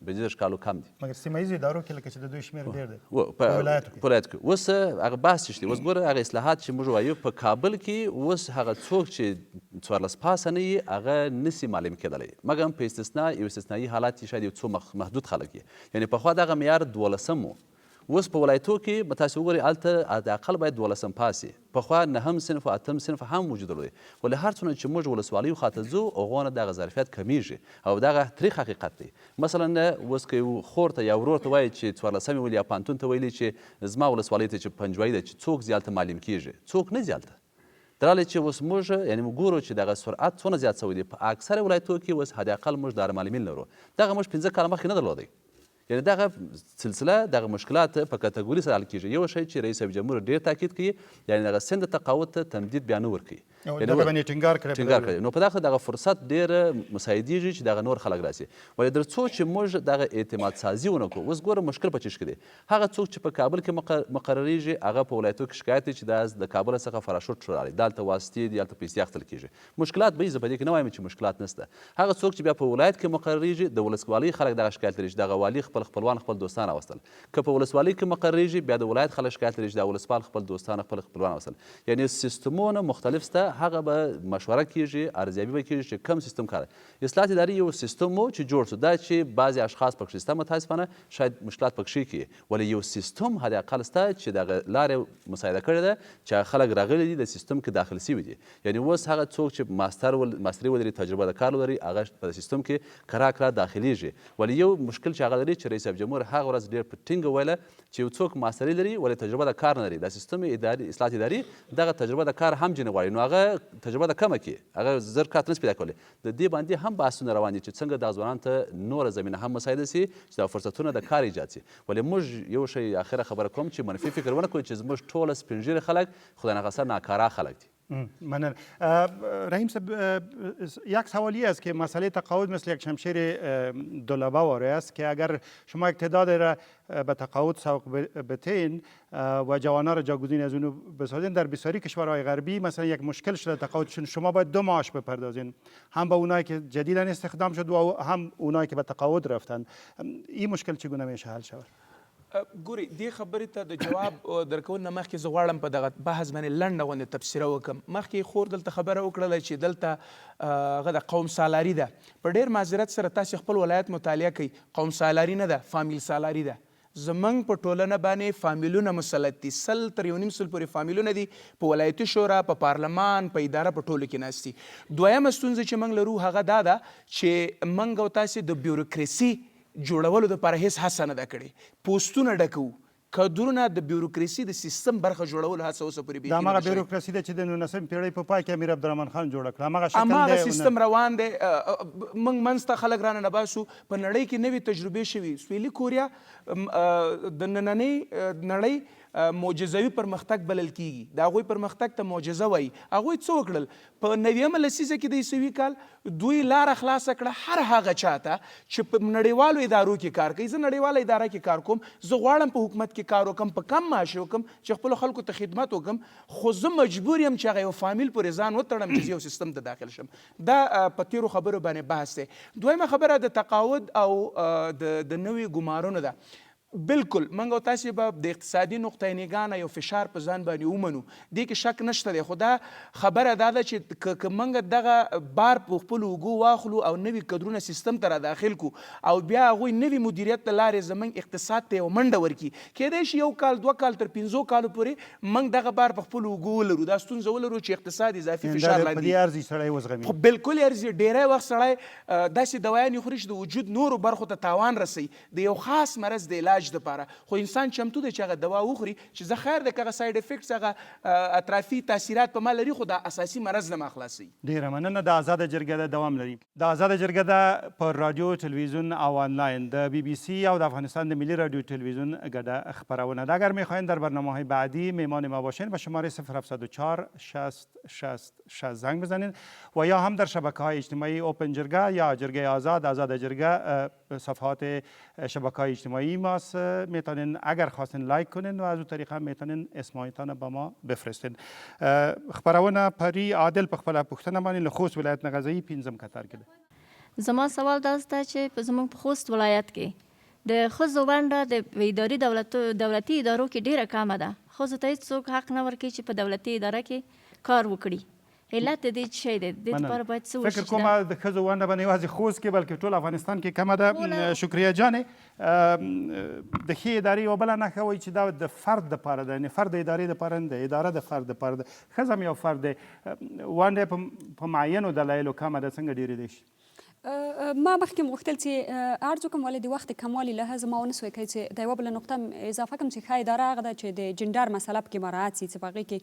15 کالو کم دي. مګر سیمه ییزو ادارو کې لکه چې د دوی شمېر ډېر دی په ولایتو کې. اوس هغه بحث چې دی اوس ګوره هغه اصلاحات چې موږ وایو په کابل کې اوس هغه څوک چې 14 پاسه نه وي هغه نسي معلم کېدلی مګر په استثنا یو استثنایي حالات شاید یو څو محدود خلک وي. یعنې پخوا دغه معیار 12 و. اوس په ولایتو کې به تاسو وګورئ هلته حداقل باید 12 پاس وي. پخوا 9 صنف او 8 صنف هم موجود درلودی. ولې هر څومره چې موږ ولسوالیو خواته ځو هغو نه دغه ظرفیت کمیږي او دغه تریخ حقیقت دی. مثلا اوس که یو خور ته یا ورور ته وایي چې 14 ویلي یا پانتون ته ویلي چې زما ولسوالۍ ته چې پنجوایي ده چې څوک زیات معلم کیږي څوک نه زیات. در حالی چې اوس موږ یعنې موږ ګورو چې دغه سرعت څونه زیات شوی دی. په اکثره ولایتو کې اوس حداقل موږ دارالمعلمین لرو. دغه موږ 15 کاله مخکې نه درلودی. یعنې دغه سلسله دغه مشکلات په کټګوري سره حل کیږي. یو شی چې رئیس جمهور ډېر تاکید کوي یعنې دغه سند تقاعد ته تمدید بیا نه ورکوي. دغه باندې ټینګار کړی نو په دغه دغه فرصت ډېر مساعدېږي چې دغه نور خلک راسي. ولې تر څو چې موږ دغه اعتماد سازي ونه کړو. اوس ګوره مشکل په چیش کې دی. هغه څوک چې په کابل کې مقرریږي هغه په ولایتو کې شکایت دی چې د کابل څخه فراشوټ راغلی دلته واسطې دي هلته پیسې اخیستل کیږي. مشکلات به یې زه په دې کې نه وایم چې مشکلات نشته. هغه څوک چې بیا په ولایت کې مقرریږي د ولسوالۍ خلک دغه شکایت لري چې دغه والي خپلوان خپل دوستان راوستل. که په ولسوالۍ کې مقرریږي بیا د ولایت خلک شکایت لري چې د ولسوال خپل دوستان خپلوان راوستل. یعنې سیستمونه مختلف شته. هغه به مشوره کیږي ارزیابي به کیږي چې کوم سیستم کار. اصلاحات اداري یو سیستم و چې جوړ شو. دا چې بعضې اشخاص پکې شته متاسفانه شاید مشکلات پکې کیږي. ولې یو سیستم حداقل شته چې دغه لارې مساعده کړې ده چې خلک راغلي دي د سیستم کې داخل شوي دي. یعنې اوس هغه څوک چې ماستري ولري تجربه د کار ولري هغه په سیستم کې کرا داخلیږي. ولې یو مشکل چې هغه لري چې رئیس جمهور هغه ورځ ډېر په ټینګه ویله چې یو څوک ماستري لري ولې تجربه د کار نه لري. دا سیستم اداري اصلاحات اداري دغه تجربه د کار هم ځینې غواړي. نو هغه تجربه د کمه کړي هغه زر کار نشي پیدا کولی. د دې باندې هم بحثونه روان دي چې څنګه د ځوانانو ته نوره زمینه هم مساعده سي چې دا فرصتونه د کار ایجاد سي. ولې موږ یو شی اخره خبره کوم چې منفي فکر ونه کړو چې زموږ ټوله سپین ږیري خلک خدای ناخواسته ناکاره خلک دي. منن رحیم صاحب یک سوالی است که مسئله تقاعد مثل یک شمشیر دولبه واره است که اگر شما اقتدار را به تقاعد سوق بتین و جوانان را جاگزین از اونو بسازین در بسیاری کشورهای غربی مثلا یک مشکل شده تقاعدشون شما باید 2 معاش بپردازین هم به اونایی که جدیداً استخدام شد و هم اونایی که به تقاعد رفتن. این مشکل چگونه میشه حل شود؟ ګوري دې خبرې ته د جواب درکول نه مخکې زه غواړم په دغه بحث باندې لنډه غوندې تبصره وکړم. مخکې خور دلته خبره وکړله چې دلته هغه د قوم سالاري ده. په ډېر معذرت سره تاسې خپل ولایت مطالعه کوئ قوم سالاري نه ده فامیل سالاري ده. زمونږ په ټولنه باندې فامیلونه مسلط دي. 100 تر 1.5 پورې فامیلونه دي په ولایتي شورا په پارلمان په اداره په ټولو کې ناست دي. دویمه ستونزه چې موږ لرو هغه دا ده چې موږ او تاسې د بیوروکراسي جوړولو دپاره هېڅ هڅه نه ده کړې. پوسټونه ډکوو کادرونه د بیوروکراسي د سیستم برخه جوړولو هڅه اوسه پورې بیخي دا هماغه بیوروکراسي ده چې د 19 پیړۍ په پای کې امیر عبدالرحمن خان جوړه کړه. هماغه شکل دی هماغه سیستم روان دی. موږ منځ ته خلک رانه نه باسو. په نړۍ کې نوې تجربې شوي. سویلي کوریا د نننۍ نړۍ معجزوي پرمختګ بلل کیږي. د هغوی پرمختګ ته معجزه وایي. هغوی څه وکړل په 90مه لسیزه کې د عیسوي کال دوی لاره خلاصه کړه هر هغه چاته چې په نړیوالو ادارو کې کار کوي. زه نړیواله اداره کې کار کوم. زه غواړم په حکومت کې کار وکړم په کم معاش وکړم چې خپلو خلکو ته خدمت وکړم. خو زه مجبور یم چې هغه یو فامیل پورې ځان وتړم چې زه یو سیستم ته داخل شم. دا په تېرو خبرو باندې بحث دی. دویمه خبره د تقاعد او د نوي ګمارونو ده. بالکل موږ او تاسې به د اقتصادي نقطه نګاه یو فشار په ځان باندې ومنو دې کې شک نشته دی خو دا خبره دا ده چې که موږ دغه بار په خپلو اوږو واخلو او نوي کدرونه سیستم ته را داخل کړو او بیا هغوی نوي مدیریت له لارې زموږ اقتصاد ته یو منډه ورکړي کیدای شي 1 کال 2 کال تر 15 کالو پورې موږ دغه بار په خپلو اوږو ولرو دا ستونزه ولرو چې اقتصاد اضافي فشار په دې ارزي سړی وزغمي بالکل ارزي ډیری وخت سړی داسې دوايانې خوري چې د وجود نورو برخو ته تاوان رسوي د یو خاص مرض د علاج دپاره خو انسان چمتو دی چې هغه دوا وخوري چې زه خیر دی که هغه ساید افیکټس هغه اطرافي تاثیرات په ما لري خو دا اساسي مرض نه ما خلاصوي ډیره مننه د آزاده جرګه د دوام لري د آزاده جرګه د پر رادیو تلویزیون او آنلاین د بی بی سی او د افغانستان د ملی رادیو تلویزیون ګډه خبرونه ده اگر میخواین در برنامه‌های بعدی میهمان ما باشین به شماره 0704 60 60 زنگ بزنین و یا هم در شبکه‌های اجتماعی اوپن جرگه یا جرگه آزاد جرگه صفحات شبکه‌های اجتماعی ماست میتونین اگر خواستین لایک کنین و از اون طریقه میتونین اسمایتان به ما بفرستین خبرونه پری عادل په خپله پوښتنه باندې له خوست ولایت نه غذایي 15 کتار کې ده زما سوال دا سته چې په زموږ په خوست ولایت کې د ښځو ونډه د اداري دولتي ادارو کې ډیره کمه ده ښځو ته هېڅ څوک حق نه ورکوي چې په دولتي اداره کې کار وکړي علت د دې څه شی دی د دې لپاره باید څه وشي فکر کوم د ښځو ونډه به نه یوازې خوست کې بلکې ټول افغانستان کې کمه ده شکریه جانې د ښې ادارې یوه بله نښه وایي چې دا د فرد دپاره ده یعنې فرد د ادارې دپاره نه ده اداره د فرد دپاره ده ښځه هم یو فرد دی ونډه یې په معینو دلایلو کمه ده څنګه ډېرېدی شي ما مخکې غوښتل چې هر څوک هم ولې د وخت کموالي لحاظه ما ونه سوی کوي چې د یوه بله نقطه اضافه کړم چې ښه اداره هغه ده چې د جنډر مسله پکې مراعات سي چې په هغې کې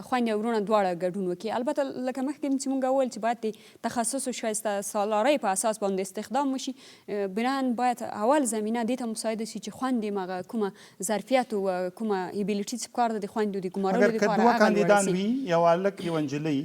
خویندې او وروڼه دواړه ګډون وکړي البته لکه مخکې چې مونږ وویل چې باید د تخصص و شایسته سالارۍ په اساس باندې استخدام وشي بناً باید اول زمینه دې ته مساعده سي چې خویندې هم هغه کومه ظرفیت و کومه ایبیلیټي چې پکار ده د خویندو د ګمارلو اگر که دپاره دوه کاندیدان وي یو هلک یو نجلۍ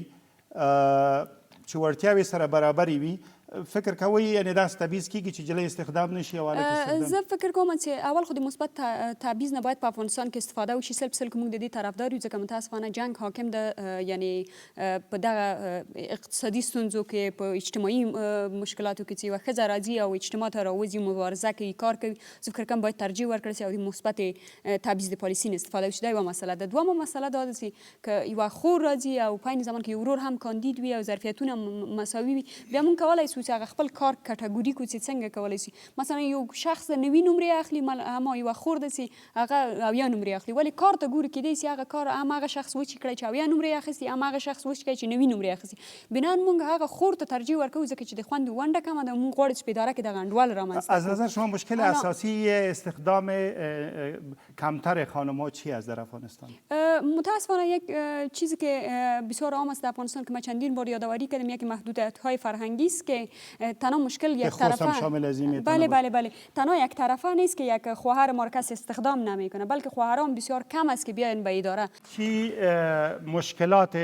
چې وړتیاوې سره برابرې وي فکر کوئ یعنې داسې تبعیض کېږي چې نجلۍ استخدام نه شي او هلک استخدام زه فکر کوم چې اول خو د مثبت تبعیض نه باید په افغانستان کې استفاده وشي سل په سل که موږ د دې طرفدار یو ځکه متاسفانه جنګ حاکم ده یعنې په دغه اقتصادي ستونزو کې په اجتماعي مشکلاتو کې چې یوه ښځه راځي او اجتماع ته راوځي مبارزه کوي کار کوي زه فکر کوم باید ترجیح ورکړل سي او د مثبت تبعیض د پالیسي نه استفاده وشي دا یوه مسله ده دومه مسله دا ده چې که یوه خور راځي او په عین زمان کې یو ورور هم کاندید وي او ظرفیتونه مساوي وي بیا موږ کولی سو چې هغه خپل کار کټګوري کو چې څنګه کولی شي مثلا یو شخص نوي نمرې اخلي اما یوه خور ده چې هغه اویا نمرې اخلي ولې کار ته ګوري کیدای شي هغه کار هم هغه شخص وچې کړی چې اویا نمرې اخیستي هم هغه شخص وچې کړی چې نوي نمرې اخیستي بنا موږ هغه خور ته ترجیح ورکوو ځکه چې د خویندو ونډه کمه ده موږ غواړو چې په اداره کې دغه انډول رامنځته از نظر شما مشکل اساسی استخدام کمتر خانم‌ها چی است در افغانستان متاسفانه یک چیزی که بسیار عام است در افغانستان که ما چندین بار یادآوری کردیم یکی محدودیت‌های فرهنگی است که تنها مشکل یک طرفه بله تنها یک طرفه نیست که یک خواهر ما کس استخدام نمیکنه بلکه خواهران بسیار کم است که بیاین به اداره چی مشکلات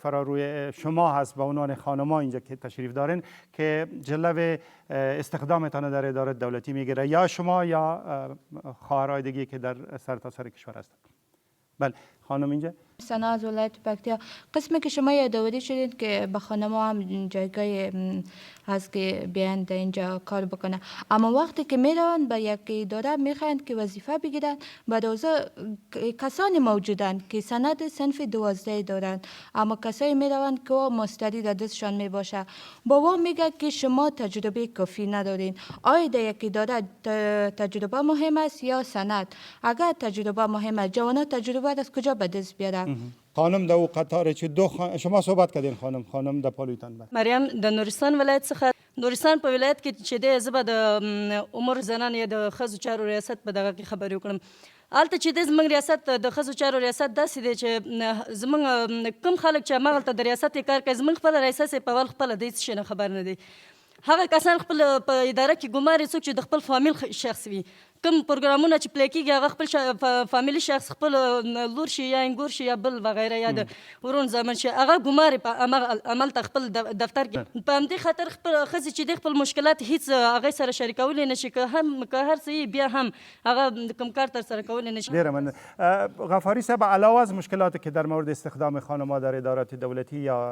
فراروی شما هست به عنوان خانم‌ها اینجا که تشریف دارین که جلو استخدامتان در اداره دولتی میگیره یا شما یا خواهرای دیگه که در سرتاسر کشور هستند بله خانم اینجا سنا از ولایت پکتیا قسمی که شما یادآوری شدید که به خانم‌ها هم جایگاه هست که بیان در اینجا کار بکنه اما وقتی که میروند به یک اداره میخواهند که وظیفه بگیرن بعد از کسانی موجودند که سند صنف 12 دارند اما کسایی میروند که مستری در دستشان میباشه بابا میگه که شما تجربه کافی ندارین آیا در یک اداره تجربه مهم است یا سند اگر تجربه مهمه جوانا تجربه از کجا به دست بیارن خانم د قطار چې شما صحبت کردین خانم د پالویتان بعد مریم د نورستان ولایت څخه نورستان په ولایت کې چې د زبه د عمر زنان یا د ښځو چارو ریاست په دغه کې خبرې وکړم هلته چې د زموږ ریاست د ښځو چارو ریاست داسې دی چې زموږ کوم خلک چې هماغلته د ریاست کار کوي زموږ خپله ریاست په اول خپله د هېڅ شي نه خبر نه دی هغه کسان خپل په اداره کې ګماري څوک چې د خپل فامیل شخص وي کوم پروګرامونه چې پلی کېږي هغه خپل فامیلي شخص خپل لور شي یا انګور شي یا بل وغیره یا د ورون زامن شي هغه ګماري په عمل ته خپل دفتر کې په همدې خاطر خپل ښځې چې د خپل مشکلات هیڅ هغې سره شریکولی نه شي که هر څه بیا هم هغه کوم کار تر سره کولی نه شي ډېره مننه غفاری صاحب علاوه از مشکلاتی که در مورد استخدام خانم‌ها در ادارات دولتی یا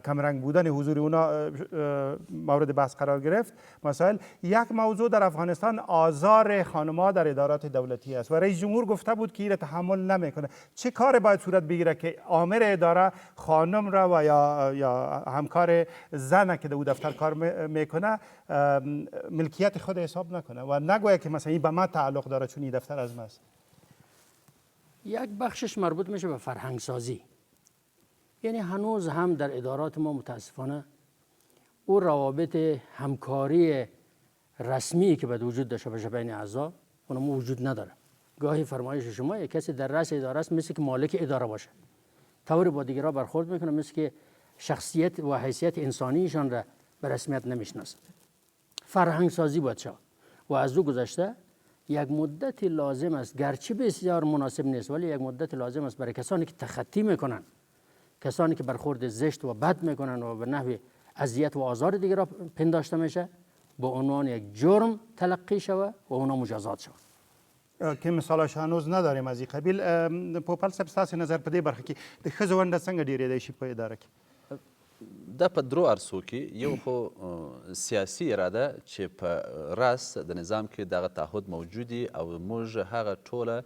کمرنگ بودن حضور اونا مورد بحث قرار گرفت مسائل یک موضوع در افغانستان آزار خانم‌ها در ادارات دولتی است و رئیس جمهور گفته بود که این تحمل نمیکنه. چه کار باید صورت بگیره که آمر اداره خانم را و یا همکار زن که در او دفتر کار میکنه ملکیت خود حساب نکنه و نگویه که مثلا این به من تعلق داره چون این دفتر از من است؟ یک بخشش مربوط میشه به فرهنگ سازی. یعنی هنوز هم در ادارات ما متاسفانه او روابط همکاری رسمی که باید وجود داشته باشه بین اعضا اونم وجود نداره. گاهی فرمایش شما یک کسی در رأس اداره است مثل که مالک اداره باشه، طوری با دیگرها برخورد میکنه مثل که شخصیت و حیثیت انسانیشان را به رسمیت نمیشناسه. فرهنگ سازی باید شود و از او گذشته یک مدت لازم است، گرچه بسیار مناسب نیست ولی یک مدت لازم است برای کسانی که تخطی میکنن، کسانی که برخورد زشت و بد میکنن و به نحو اذیت و آزار دیگران پنداشته میشه به عنوان یک جرم تلقی شود و اونا مجازات شود. که مثالش هنوز نداریم از این قبیل. پوپل صاحب ستاسو نظر په دې برخه کې د ښځو ونډه څنګه ډیریدای شي په اداره کې؟ دا په درو عرصو کې یو خو سیاسي اراده چې په راس د نظام کې دغه تعهد موجود دي او موږ هغه ټوله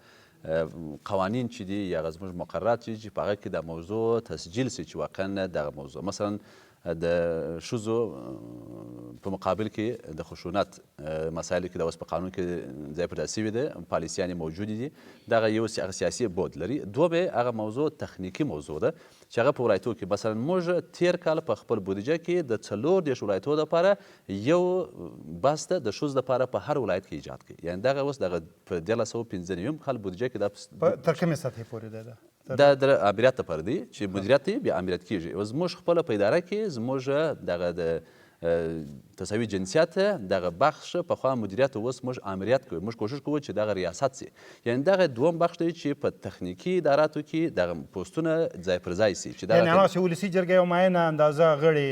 قوانین چې دي یا زموږ مقررات چې په هغه کې د موضوع تسجیل سي چې واقعا دغه موضوع مثلا د ښځو په مقابل کې د خشونت مسایلو کې د اوس په قانون کې ځای پیدا سوي دی، پالیسیانې موجودې دي. دغه یو سیاسي بود لري. دوه هغه موضوع تخنیکي موضوع ده چې هغه په ولایتو کې مثلا موږ تیر کال په خپل بودیجه کې د 40 ولایتو دپاره یو بس ده د ښځو دپاره په هر ولایت کې ایجاد کړي. یعنې دغه اوس دغه په 1995 کال بودیجه کې دا تر کومې سطحې پورې ده؟ دا د امریت لپاره دی چې مدیریت بیا امریت کیږي. او زموږ خپله په اداره کې زموږ دغه د تساوي جنسیت دغه بخش پخوا مدیریت اوس موږ امریت کوو. موږ کوشش کوو چې دغه ریاست سي. یعنې دغه دوم بخش دی چې په تخنیکي اداراتو کې دغه پوسټونه ځای پر ځای سي. یعنې هماغسې ولسي جرګې یو معینه اندازه غړي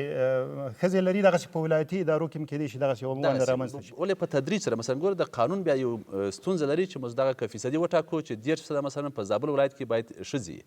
ښځې لري دغسې په ولایتي ادارو کې هم کیدای شي دغسې یوه ونډه رامنځته شي. ولې په تدریج سره مثلا ګوره د قانون بیا یو ستونزه لري چې موږ دغه که فیصدي وټاکو چې 10% مثلا په زابل ولایت کې باید ښځې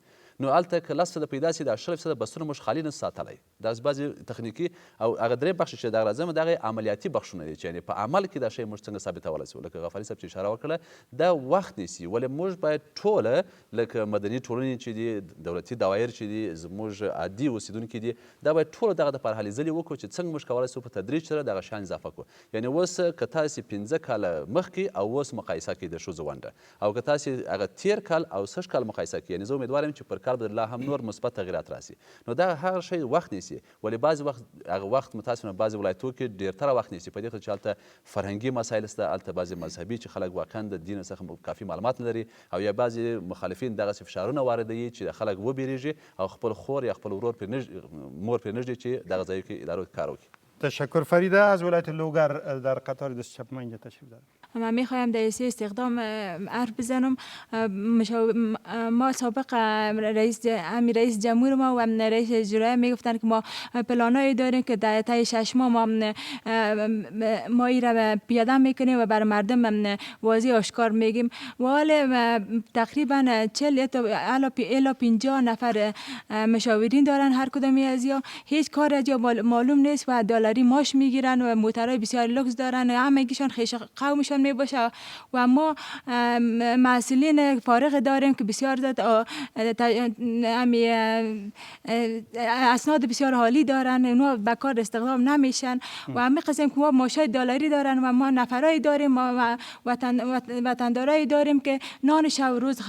نو هلته که 10% پیدا سي د 80% بسونه موږ خالي نه ساتلی. داسې بعضې تخنیکي او هغه درې بخش چې دغه راځم دغه عملیاتي بخشونه دي چې یعنې په عمل کې دا شی موږ څنګه ثابتولی سو. لکه غفاري صاحب چې اشاره وکړه دا وخت نیسي. ولې موږ باید ټوله لکه مدني ټولنې چې دي، دولتي دوایر چې دي، زموږ عادي اوسېدونکي دي، دا باید ټوله دغه دپاره هلې ځلې وکړو چې څنګه موږ کولی سو په تدریج سره دغه شیان اضافه کړو. یعنې اوس که تاسې 15 کاله مخکې او اوس مقایسه کړئ د ښځو ونډه او که تاسې هغه تیر کال او سږ کال مقایسه کړئ، یعنې زه امیدوار یم چې پر کال به لا هم نور مثبت تغیرات راسي. نو دا هغه شی وخت نیسي. ولې بعضې وخت هغه وخت متاسفانه بعضې ولایتو کې ډېرتره وخت نیسي په دې خاطر چې هلته فرهنګي مسایل شته، هلته بعضې مذهبي چې خلک واقعا د دین څخه کافي معلومات نه لري او یا بعضې مخالفین دغسې فشارونه واردوي چې خلک وبېرېږي او خپل خور یا خپل ورور مور پرې نږدي چې دغه ځایو کې ادارو کې کار وکړي. تشکر. فریده از ولایت لوگر در قطار دست چپ ما اینجا تشریف دارم. من میخوایم در حیث استخدام حرف بزنم. ما سابق رئیس جمهور ما و رئیس اجرایی میگفتن که ما پلانایی داریم که در طی 6 ماه ما این را پیاده میکنیم و بر مردم واضح آشکار میگیم. و حال تقریبا 40 الی 50 نفر مشاورین دارن هر کدومی از یا هیچ کار از یا معلوم نیست و دلاری ماش میگیرن و موترهای بسیار لوکس دارن، همگیشان خیش قومشان می باشه و ما مسئولین فارغ داریم که بسیار اسناد بسیار عالی دارن، اونا به کار استخدام نمیشن و همین قسم که ما ماشای دلاری دارن و ما نفرایی داریم و وطندارایی داریم که نان شب روز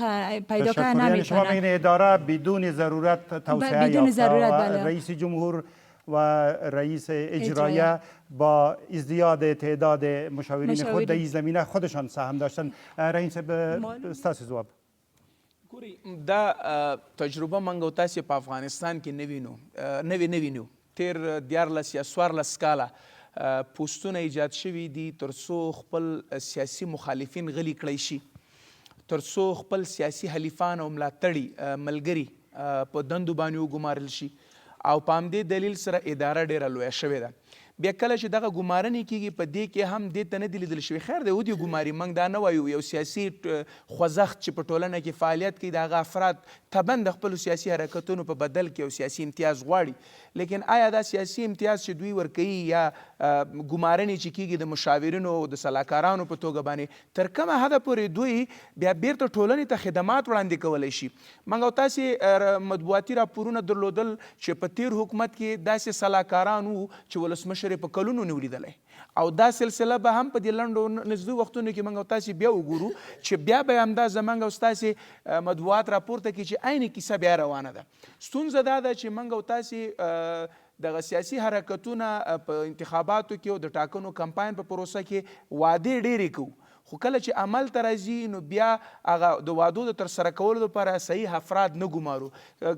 پیدا کردن نمیتونن. شما میگین اداره بدون ضرورت توسعه یافته، رئیس جمهور و رئیس اجرایه با ازدیاد تعداد مشاورین خود در این زمینه خودشان سهم داشتن. رئیس ستاسو ځواب. ګورئ دا تجربه موږ او تاسې په افغانستان کې نه وینو. تیر 14 یا 14 کاله پوسټونه ایجاد شوي دي تر څو خپل سیاسي مخالفین غلي کړی شي، تر څو خپل سیاسي حلیفان او ملاتړي ملګري په دندو باندې وګمارل شي او په همدې دلیل سره اداره ډیره لویه شوې ده. بیا کله چې دغه ګمارنې کیږي په دې کې هم دې ته نه دي لیدل شوي. خیر دی ودې ګماري، موږ دا نه وایو. یو سیاسي خوځښت چې په ټولنه کې فعالیت کوي د هغه افراد طبعا د خپلو سیاسي حرکتونو په بدل کې یو سیاسي امتیاز غواړي، لیکن آیا دا سیاسي امتیاز چې دوی ورکوي یا ګمارنې چې کیږي د مشاورینو او د سلاکارانو په توګه باندې تر کومه حده پورې دوی بیا بیرته ټولنې ته خدمات وړاندې کولی شي؟ موږ او تاسې مطبوعاتي راپورونه درلودل چې په تیر حکومت کې داسې سلاکاران وو چې ولسمشر یې په کلونو نه ولیدلی، او دا سلسله به هم په دې لنډو نږدې وختونو کې موږ او تاسې بیا وګورو چې بیا به همدا زموږ او ستاسې مطبوعات راپورته کړي چې عین کیسه بیا روانه ده. ستونزه دا ده چې موږ او تاسې دغه سیاسي حرکتونه په انتخاباتو کې او د ټاکنو کمپاین په پروسه کې وعدې ډېرې کوو، خو کله چې عمل ته راځي نو بیا هغه د وعدو د ترسره کولو لپاره صحیح افراد نه ګمارو.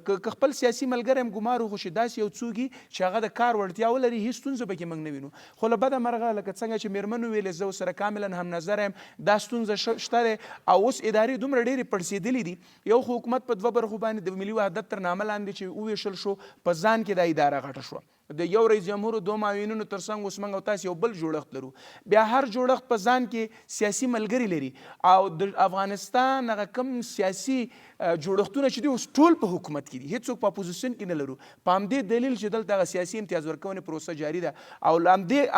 که خپل سیاسي ملګری هم ګمارو خو چې داسې یو څوک چې هغه د کار وړتیا ولري هېڅ ستونزه پکې موږ نه وینو. خو له بده مرغه لکه څنګه چې مېرمنو ویلې زه ورسره کاملا هم نظره یم، دا ستونزه شته دی او اوس ادارې دومره ډېرې پړسېدلې دي. یو خو حکومت په 2 برخو باندې د ملي وحدت تر نامه لاندې چې وویشل شو په ځان کې دا اداره غټه شوه. د یو رئیس جمهور 2 معاونینو ترڅنګ اوس موږ او تاسې یو بل جوړښت لرو. بیا هر جوړښت په ځان کې سیاسي ملګري لري او د افغانستان هغه کم سیاسي جوړښتونه چې دي اوس ټول په حکومت کې دي، هېڅوک په اپوزیسیون کې نه لرو. په همدې دلیل چې دلته هغه سیاسي امتیاز ورکونې پروسه جاري ده او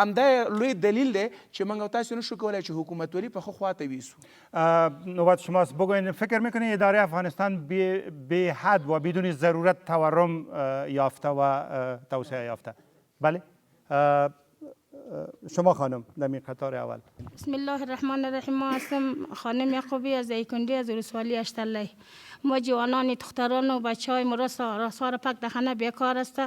همدا لوی دلیل دی چې موږ او تاسې نشو کولی چې حکومتولي په ښه خواته ویسو. نوبت شماست. بگوین فکر میکنید اداره افغانستان به حد و بدون ضرورت تورم یافته و توسعه یافته؟ بله شما خانم در می قطار اول. بسم الله الرحمن الرحیم. ما هستم خانم یعقوبی از ایکندی از ولسوالی اشترلی. ما جوانان دختران و بچه های ما راسار پک دخنه بیکار است.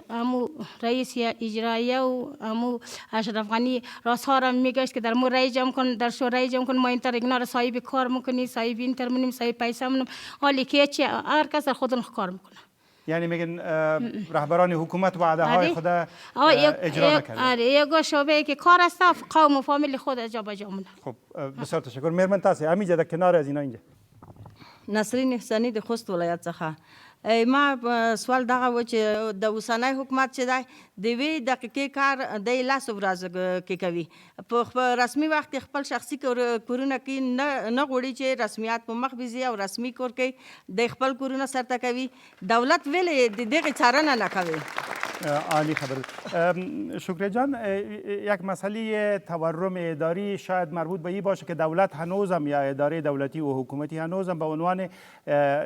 امو رئیس اجراییه و امو اشرف غنی راسار میگشت که در مو رای جمع کن، در شو رای جمع کن، ما اینتر ایگنار صاحب کار میکنی، صاحب اینتر منیم، صاحب پیسه منیم، حالی که چی هر کس در خودن کار میکنه. یعنی میگن رهبران حکومت وعده های خود اجرا نکرده. آره یک شعبه که کار است قوم و فامیل خود جابجا مونه. خب بسیار تشکر. مهرمن تاسې همینجا در کنار از اینا اینجا. نسرین احسانی د خوست ولایت څخه. ما سوال دغه و چې د اوسنی حکومت چې دی د یوې دقیقې کار دی 10 ورځې کې کوي، په رسمي وخت خپل شخصي کورونه کې نه غواړي چې رسمیات په مخ وځي او رسمي کور کې د خپل کورونه سرته کوي. دولت ولې د دغې څارنه نه کوي؟ عالی خبر. شکری جان، یک مسئله تورم اداری شاید مربوط به این باشه که دولت هنوزم یا اداره دولتی و حکومتی هنوزم به عنوان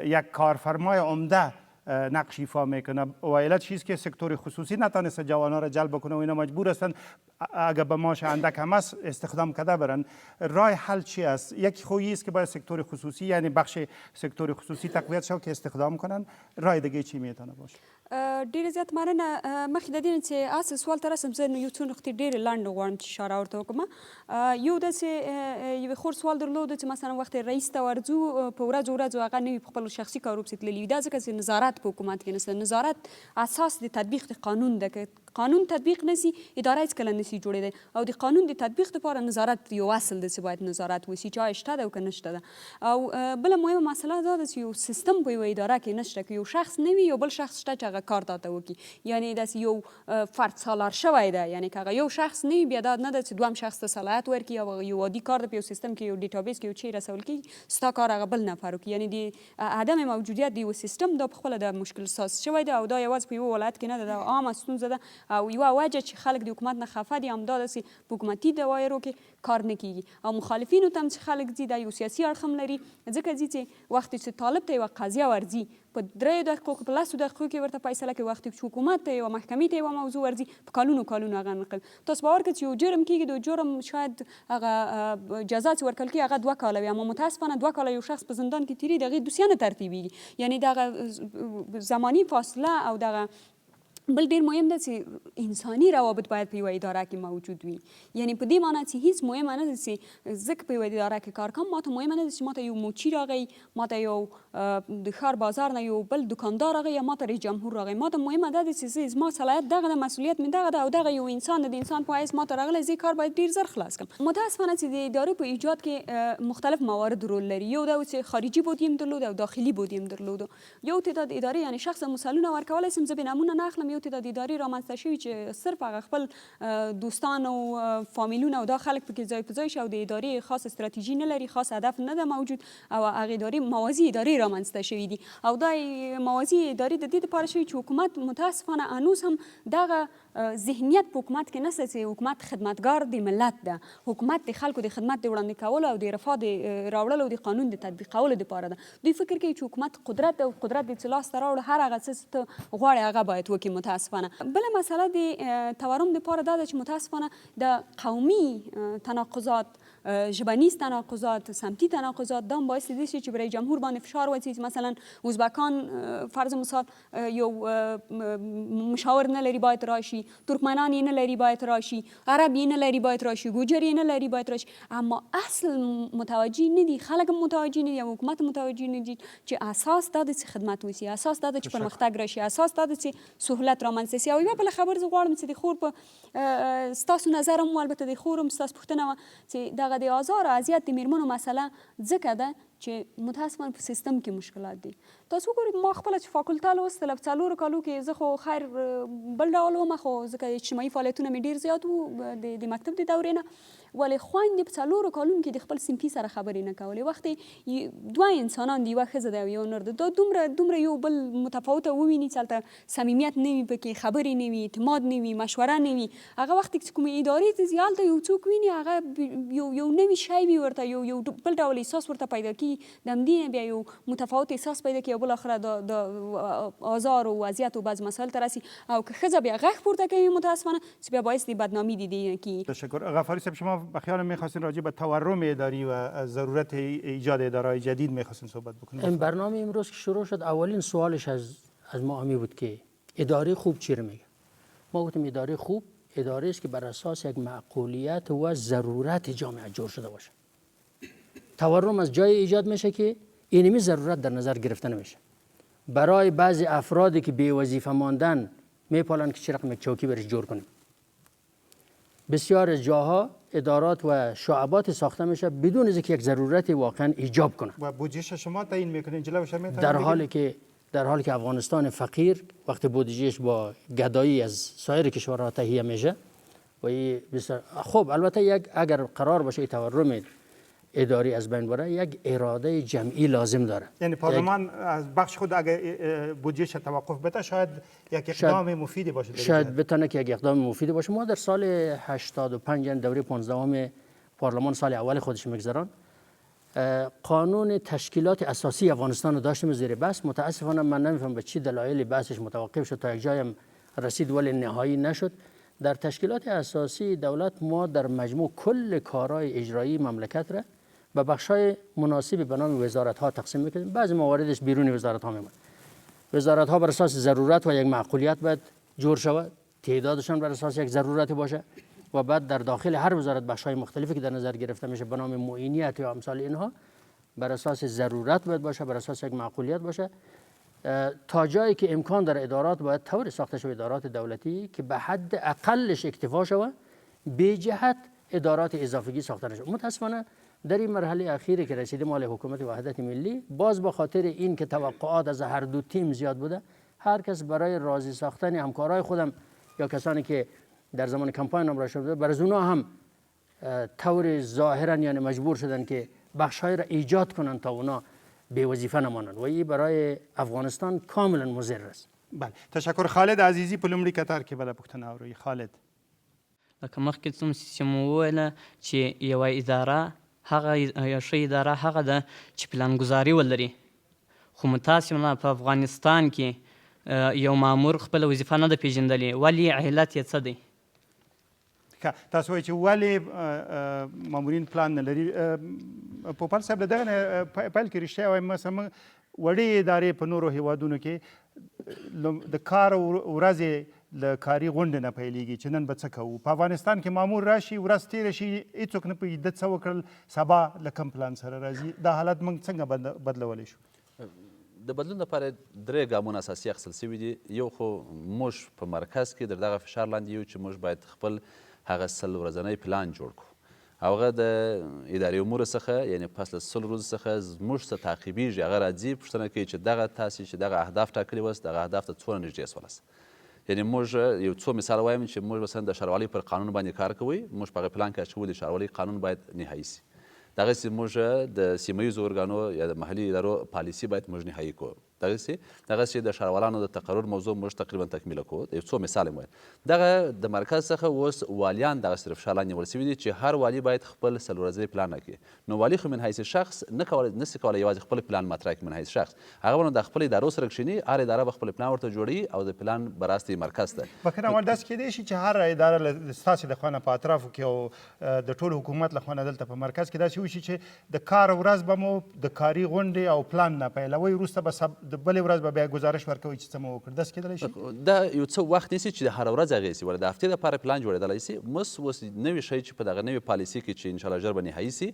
یک کارفرمای عمده نقش ایفا میکنه و علت چیست که سکتور خصوصی نتونسته جوانان را جلب کنه و اینا مجبور هستن اگر به معاش اندک هم است استخدام کرده برن. راه حل چی است؟ یک خویی است که باید سکتور خصوصی یعنی بخش سکتور خصوصي تقویت شو که استخدام کنن. راه دیگه چی میتونه باشه؟ ډیره زیات مننه. مخکې د دې نه چې اساس سوال ته رسم زه یو څو نقطې ډېرې لنډ غواړم چې اشاره ورته وکړم. یو داسې یو خور سوال درلود چې مثلا وخت رئیس ته ورځو په ورځو هغه نوي په خپل شخصي کارو پسې تللي وي. دا ځکه چې نظارت په حکومت کې نشته. نظارت اساس د تطبیق د قانون ده. که قانون تطبیق نشي اداره هیڅکله نشي جوړېدی او د قانون د تطبیق لپاره نظارت یو اصل دی چې باید نظارت وشي چې آیا شته ده او که نشته ده. او بله مهمه مسله دا ده چې یو سیستم په یوه اداره کې نشته که یو شخص نه وي یو بل شخص شته چې هغه کار تاته وکړي. یعنې داسې یو فرد سالار شوی ده. یعنې که هغه یو شخص نه وي بیا دا نه ده چې دویم شخص ته صلاحیت ورکړي او یو عادي کار ده په یو سیستم کې یو ډیټابیس کې یو چی رسول کېږي ستا کار هغه بل نفر وکړي. یعنې د عدم موجودیت د یو سیستم دا پخپله د مشکل ساز شوی ده او دا یوازې په یوه ولایت کې نه ده، دا عامه ستونزه ده او یوه وجه چې خلک د حکومت نه خفه دي همدا داسې په حکومتي دوایرو کې کار نه کیږي او مخالفینو ته هم چې خلک ځي دا یو سیاسي اړخ هم لري. ځکه ځي چې وخت چې طالب ته یوه قضیه ورځي په 3 دقیقو کې په 10 دقیقو کې ورته فیصله کوي. وخت چې حکومت ته یوه محکمې ته یوه موضوع ورځي په کلونو هغه نقل. تاسو باور کړئ چې یو جرم کېږي د جرم شاید هغه جزا چې ورکول کېږي هغه 2 کاله وي، اما متاسفانه 2 کاله یو شخص په زندان کې تېري د هغې دوسیه نه ترتیبېږي. یعنې دغه زماني فاصله او دغه بل ډېر مهم ده چې انساني روابط باید په یوه اداره کې موجود وي. یعنې په دې معنی چې هیڅ مهمه نه ده چې زه په یوه اداره کې کار کوم ماته مهمه نه ده چې ماته یو موچي راغی، ماته یو د ښار بازار نه یو بل دکاندار راغی یا ماته رئیس جمهور راغی. ماته مهمه دا ده چې زما صلاحیت دغه ده، مسؤلیت مې دغه ده او دغه یو انسان ده. د انسان په حیث ماته راغلی زه کار باید ډېر زر خلاص کړم. متاسفانه چې د ادارې په ایجاد کې مختلف موارد رول لري. یو دا چې خارجي بود یې درلود او داخلي بود یې درلود. یو تعداد ادارې یعنې شخصا مثالونه ورکولی شم، زه بې نمونه نه اخلم. یو تعداد ادارې رامنځته شوي چې صرف هغه خپل دوستان او فامیلونه او دا خلک پکې ځای په ځای شي او د ادارې خاص استراتیژي نه لري، خاص هدف نه ده موجود او هغې ادارې موازي ادارې رامنځته شوي دي او دا موازي ادارې د دې دپاره شوي چې حکومت متاسفانه هنوز هم دغه ذهنیت په حکومت کې نشته چې حکومت خدمتګار د ملت ده، حکومت د خلکو د خدمت د وړاندې کولو او د رفاه د راوړلو او د قانون د تطبیقولو دپاره ده. دوی فکر کوي چې حکومت قدرت او قدرت د څه لاسته راوړو هر هغه څه ته غواړي هغه باید وکړي. متاسفانه بله مسله د تورم دپاره دا ده چې متاسفانه د قومي تناقضات، ژبنیز تناقضات، سمتي تناقضات دا هم باعث دې شي چې برای جمهور باندې فشار واچوي. مثلا ازبکان فرض مثال یو مشاور نه لري باید راشي، ترکمنان یې نه لري باید راشي، عرب یې نه لري باید راشي، ګوجر یې نه لري باید راشي، اما اصل متوجه نه دي، خلک هم متوجه نه دي او حکومت متوجه نه دي چې اساس دا ده چې خدمت وشي، اساس دا ده چې پرمختګ راشي، اساس دا ده چې سهولت رامنځته شي. او یوه بله خبره زه غواړم چې د خور په ستاسو نظر هم البته د خور هم ستاسو پوښتنه وه چې دغه د آزار او اذیت د میرمنو مسله ځکه ده چې متاسفانه په سیستم کې مشکلات دي. تاسو وګورئ ما خپله چې فاکولته لوستله په 4 کالو کې زه خو خیر بل ډول وم، خو ځکه اجتماعي فعالیتونه مې ډېر زیات وو د مکتب د دورې نه، ولې خویندې په 4 کالونو کې د خپل صنفي سره خبرې نه کولې. وختې دوه انسانان دي، یوه ښځه ده او یو نر ده، دا دومره یو بل متفاوته وویني چې هلته صمیمیت نه وي، پکې خبرې نه وي، اعتماد نه وي، مشوره نه وي. هغه وخت چې کومې ادارې ته ځي هلته یو څوک ویني هغه یو نوي شی وي ورته، یو بل ډول احساس ورته پیدا کېږي، د همدې نه بیا یو متفاوت احساس پیدا کړي او بالاخره د آزار او اذیت او بعض مسایل ته رسي او که ښځه بیا غږ پورته کوي متاسفانه چې بیا باعث د بدنامی دیده کېږي. تشکر. غفاری صاحب شما به خیال میخواستین راجع به تورم اداری و ضرورت ایجاد اداره‌های جدید میخواستین صحبت بکنید. این برنامه امروز که شروع شد اولین سوالش از ما همین بود که اداره خوب چی رو میگه. ما گفتیم اداره خوب اداره است که بر اساس یک معقولیت و ضرورت جامعه جور شده باشه. تورم از جای ایجاد میشه که اینمی ضرورت در نظر گرفته نمیشه. برای بعضی افرادی که بی وظیفه ماندن میپالن که چه رقم یک چوکی برش جور کنیم. بسیار از جاها ادارات و شعبات ساخته میشه بدون از اینکه یک ضرورت واقعا ایجاب کنه. و بودجهش شما تعیین میکنین جلوش میتونین؟ در حالی که افغانستان فقیر وقتی بودجهش با گدایی از سایر کشورها تهیه میشه و بسیار خوب. البته اگر قرار باشه تورم اداری از بین بره یک اراده جمعی لازم داره. یعنی پارلمان از بخش خود اگه بودجهش توقف بده شاید یک اقدام مفیدی باشه. شاید بتونه که یک اقدام مفیدی باشه. ما در سال 85 یعنی دوره 15 پارلمان سال اول خودش میگذران قانون تشکیلات اساسی افغانستان رو داشتیم زیر بحث. متاسفانه من نمیفهم به چی دلایل بحثش متوقف شد تا یک جایم رسید ولی نهایی نشد. در تشکیلات اساسی دولت ما در مجموع کل کارهای اجرایی مملکت را به بخش‌های مناسب به نام وزارت‌ها تقسیم می‌کنیم. بعضی مواردش بیرون وزارت‌ها میمونه. وزارت‌ها بر اساس ضرورت و یک معقولیت باید جور شود، تعدادشان بر اساس یک ضرورت باشه و بعد در داخل هر وزارت بخش‌های مختلفی که در نظر گرفته میشه به نام معینیت یا امثال اینها بر اساس ضرورت باید باشه، بر اساس یک معقولیت باشه. تا جایی که امکان در ادارات باید طور ساخته شود ادارات دولتی که به حد اقلش اکتفا شود به جهت ادارات اضافگی ساخته نشود. متاسفانه در این مرحله اخیری که رسیدیم مال حکومت وحدت ملی باز به خاطر این که توقعات از هر دو تیم زیاد بوده هر کس برای راضی ساختن همکارای خودم یا کسانی که در زمان کمپاین نمره شده بر از اونها هم طور ظاهرا یعنی مجبور شدن که بخش‌های را ایجاد کنن تا اونا بی وظیفه نمانند و این برای افغانستان کاملا مضر است. بله تشکر. خالد عزیزی په لومړي کتار کې بله پوښتنه اورئ. خالد لکه مخکې چې مو وویله چې یوه اداره هغه ښه اداره هغه ده چې پلانګذاري ولري خو متاسفانه په افغانستان کې یو مامور خپله وظیفه نه ده پیژندلې ولې علت یې څه دی؟ تاسو وایئ چې ولې مامورین پلان نه لري. پوپل صاحب له دغه نه پیل کې رښتیا وایم مثلا وړې ادارې په نورو هیوادونو کې د کار ورځې له کاري غونډې نه پیلېږي چې نن به څه کوو. په افغانستان کې مامور راشي ورځ تېره شي هېڅوک نه پوهېږي ده څه وکړل سبا له کوم پلان سره راځي. دا حالت موږ څنګه بدلولی شو؟ د بدلون لپاره درې ګامونه اساسي اخیستل سوي دي. یو خو موږ په مرکز کې در دغه فشار لاندې یو چې موږ باید خپل هغه 100 ورځنی پلان جوړ کړو. هغه د ادارې امورو څخه یعنی پس له 100 ورځو څخه زموږ څه تعقیبیږي هغه راځي پوښتنه کوي چې دغه تاسې چې دغه اهداف ټاکلي وست دغه اهداف ته څومره نږدې سولاست. یعنې موږ یو څو مثال وایم چې موږ مثلا د ښاروالۍ پر قانون باندې کار کوئ موږ په هغه پلان کې اچولي ښاروالۍ قانون باید نهایي سي دغسې موږ د سیمه ییزو ارګانو یا د محلي ادارو پالیسي باید موږ نهایي کړو دغسې د ښاروالانو د تقرر موضوع موږ تقریبا تکمیله کوو یو څو مثال یې وایم دغه د مرکز څخه اوس والیان دغه صرف فشار لاندې نیول سوي دي چې هر والي باید خپل 4 ورځنی پلان وکړي نو والي خو من حیث شخص نسي کولی یوازې خپل پلان مطرح کړي من حیث شخص هغه به نو د خپل ادارو سره کښېني هر اداره به خپل پلان ورته جوړوي او د پلان به راستوي مرکز ته بکنه اول داسې کیدای شي چې هر اداره ستاسې د خوا نه په اطرافو کې او د ټول حکومت له خوا نه دلته په مرکز کې داسې وشي چې د کار ورځ به مو د کاري غونډې او پلان نه پیلوئ وروسته به د بلې ورځ به بیا ګزارش ورکوئ چې څه مو وکړ داسې کیدلی شي دا یو څه وخت نیسي چې د هر ورځ هغې سي ولې د هفتې دپاره پلان جوړېدلی سي اوس نوي شی چې په دغه نوي پالیسي کې چې انشاءالله ژر به نهایي سي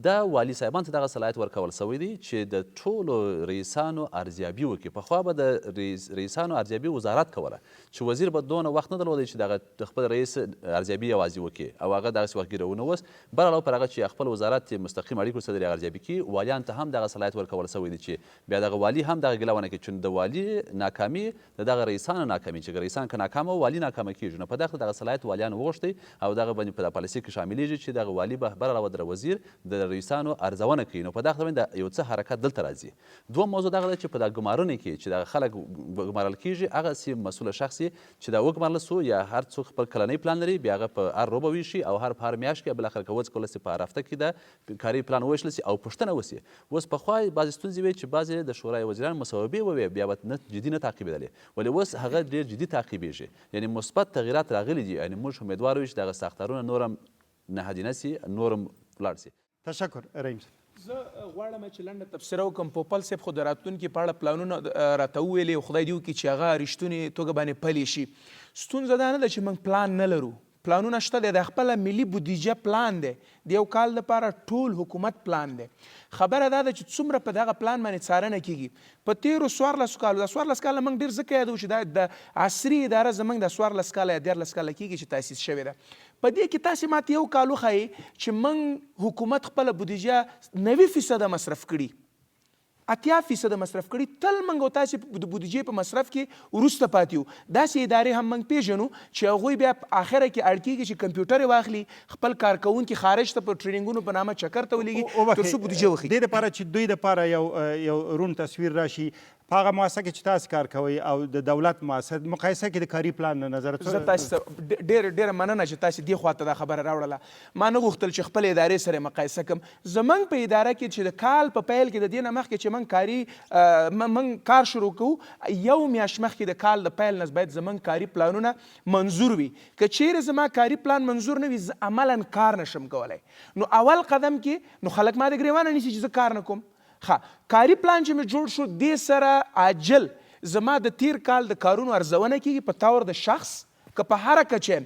دا والي صاحبانو ته دغه صلاحیت ورکول سوی دی چې د ټولو رئیسانو ارزیابي وکړي پخوا به د رئیسانو ارزیابي وزارت کوله چې وزیر به دونه وخت نه درلودی چې دغه د خپل رئیس ارزیابي یوازې وکړي او هغه دغسې وخت ګیرونه اوس بر علاوه پر هغه چې خپل وزارت مستقیم اړیکو سره د ارزیابي کړي والیانو ته هم دغه صلاحیت ورکول سوی دی چې بیا دغه والي هم دغه ګیله ونه کړي چې د والي ناکامي د دغه رئیسانو ناکامي چې رئیسان که ناکامه والي ناکامه کېږي نو په دغه صلاحیت والیان وغوښتئ او دغه باندې په دغه پالیسۍ کې شاملېږي چې دغه والي به بر علاوه در وزیر د رئیسانو ارزونه کوي نو په دغه باندې یو څه حرکت دلته راځي دوم موضوع دغه ده چې په دغه ګمارنې کې چې دغه خلک ګمارل کېږي هغسې مسؤله شخص چې دا وګمارل سو یا هر څوک خپل کلنی پلان لري بیا هغه په هر روبه ویشي او هر په هر میاشت کې بالاخره که وڅ کولی سي په هر هفته کې د کاري پلان وویشل سي او پوښتنه وسي اوس پخوا بعضې ستونزې وې چې بعضې د شورای وزیران مصوبې ووې بیا به جدي نه تعقیبېدلې ولې اوس هغه ډېر جدي تعقیبېږي یعنې مثبت تغیرات راغلي دي یعنې موږ امیدوار یو چې دغه ساختارونه نور هم نهادینه سي نور هم ولاړ سي تشکر رحیم زه غواړم چې لنډه تبصره وکړم پوپل صاحب خو د راتلونکي په اړه پلانونه راته وویلې خدای دې وکړي چې هغه رښتونې توګه باندې پلي شي ستونزه دا نه ده چې موږ پلان نه لرو پلانونه شته دی د خپله ملي بودیجه پلان دی د یو کال لپاره ټول حکومت پلان دی خبره دا ده چې څومره په دغه پلان باندې څارنه کیږي په تیرو 14 کالو د 14 کاله موږ ډېر ځکه یادوو چې د عصري اداره زموږ د 14 کاله یا 13 کاله کیږي چې تاسیس شوې ده په دې کې تاسې ماته یو کال وښایي چې موږ حکومت خپله بودیجه 90% مصرف کړي 80% مصرف کړي تل موږ او تاسې د بودیجې په مصرف کې وروسته پاتې یو داسې ادارې هم موږ پېژنو چې هغوی بیا په آخره کې اړ کېږي چې کمپیوټر یې واخلي خپل کارکوونکي خارج ته په ټریننګونو په نامه چکر ته ولېږي تر څو بودیجه وښیي دې دپاره چې دوی دپاره یو روڼ تصویر راشي په هغه مؤسسه کې چې تاسو کار کوئ او د دولت مؤسسه مقایسه کې د کاري پلان نه نظر زه تاسو سره ډېره مننه چې تاسو دې خواته دا خبره راوړله ما نه غوښتل چې خپل ادارې سره مقایسه کړم زموږ په اداره کې چې د کال په پیل کې د دې نه مخکې چې موږ کار شروع کوو یو میاشت مخکې د کال د پیل نه باید زموږ کاري پلانونه منظور وي که چیرې زما کاري پلان منظور نه وي زه عملا کار نشم کولی نو اول قدم کې نو خلک ما د ګریوانه نیسي چې زه کار نه کوم کاري پلان چې مې جوړ شو دې سره عاجل زما د تیر کال د کارونو ارزونه کیږي په طور د شخص که په هره کچه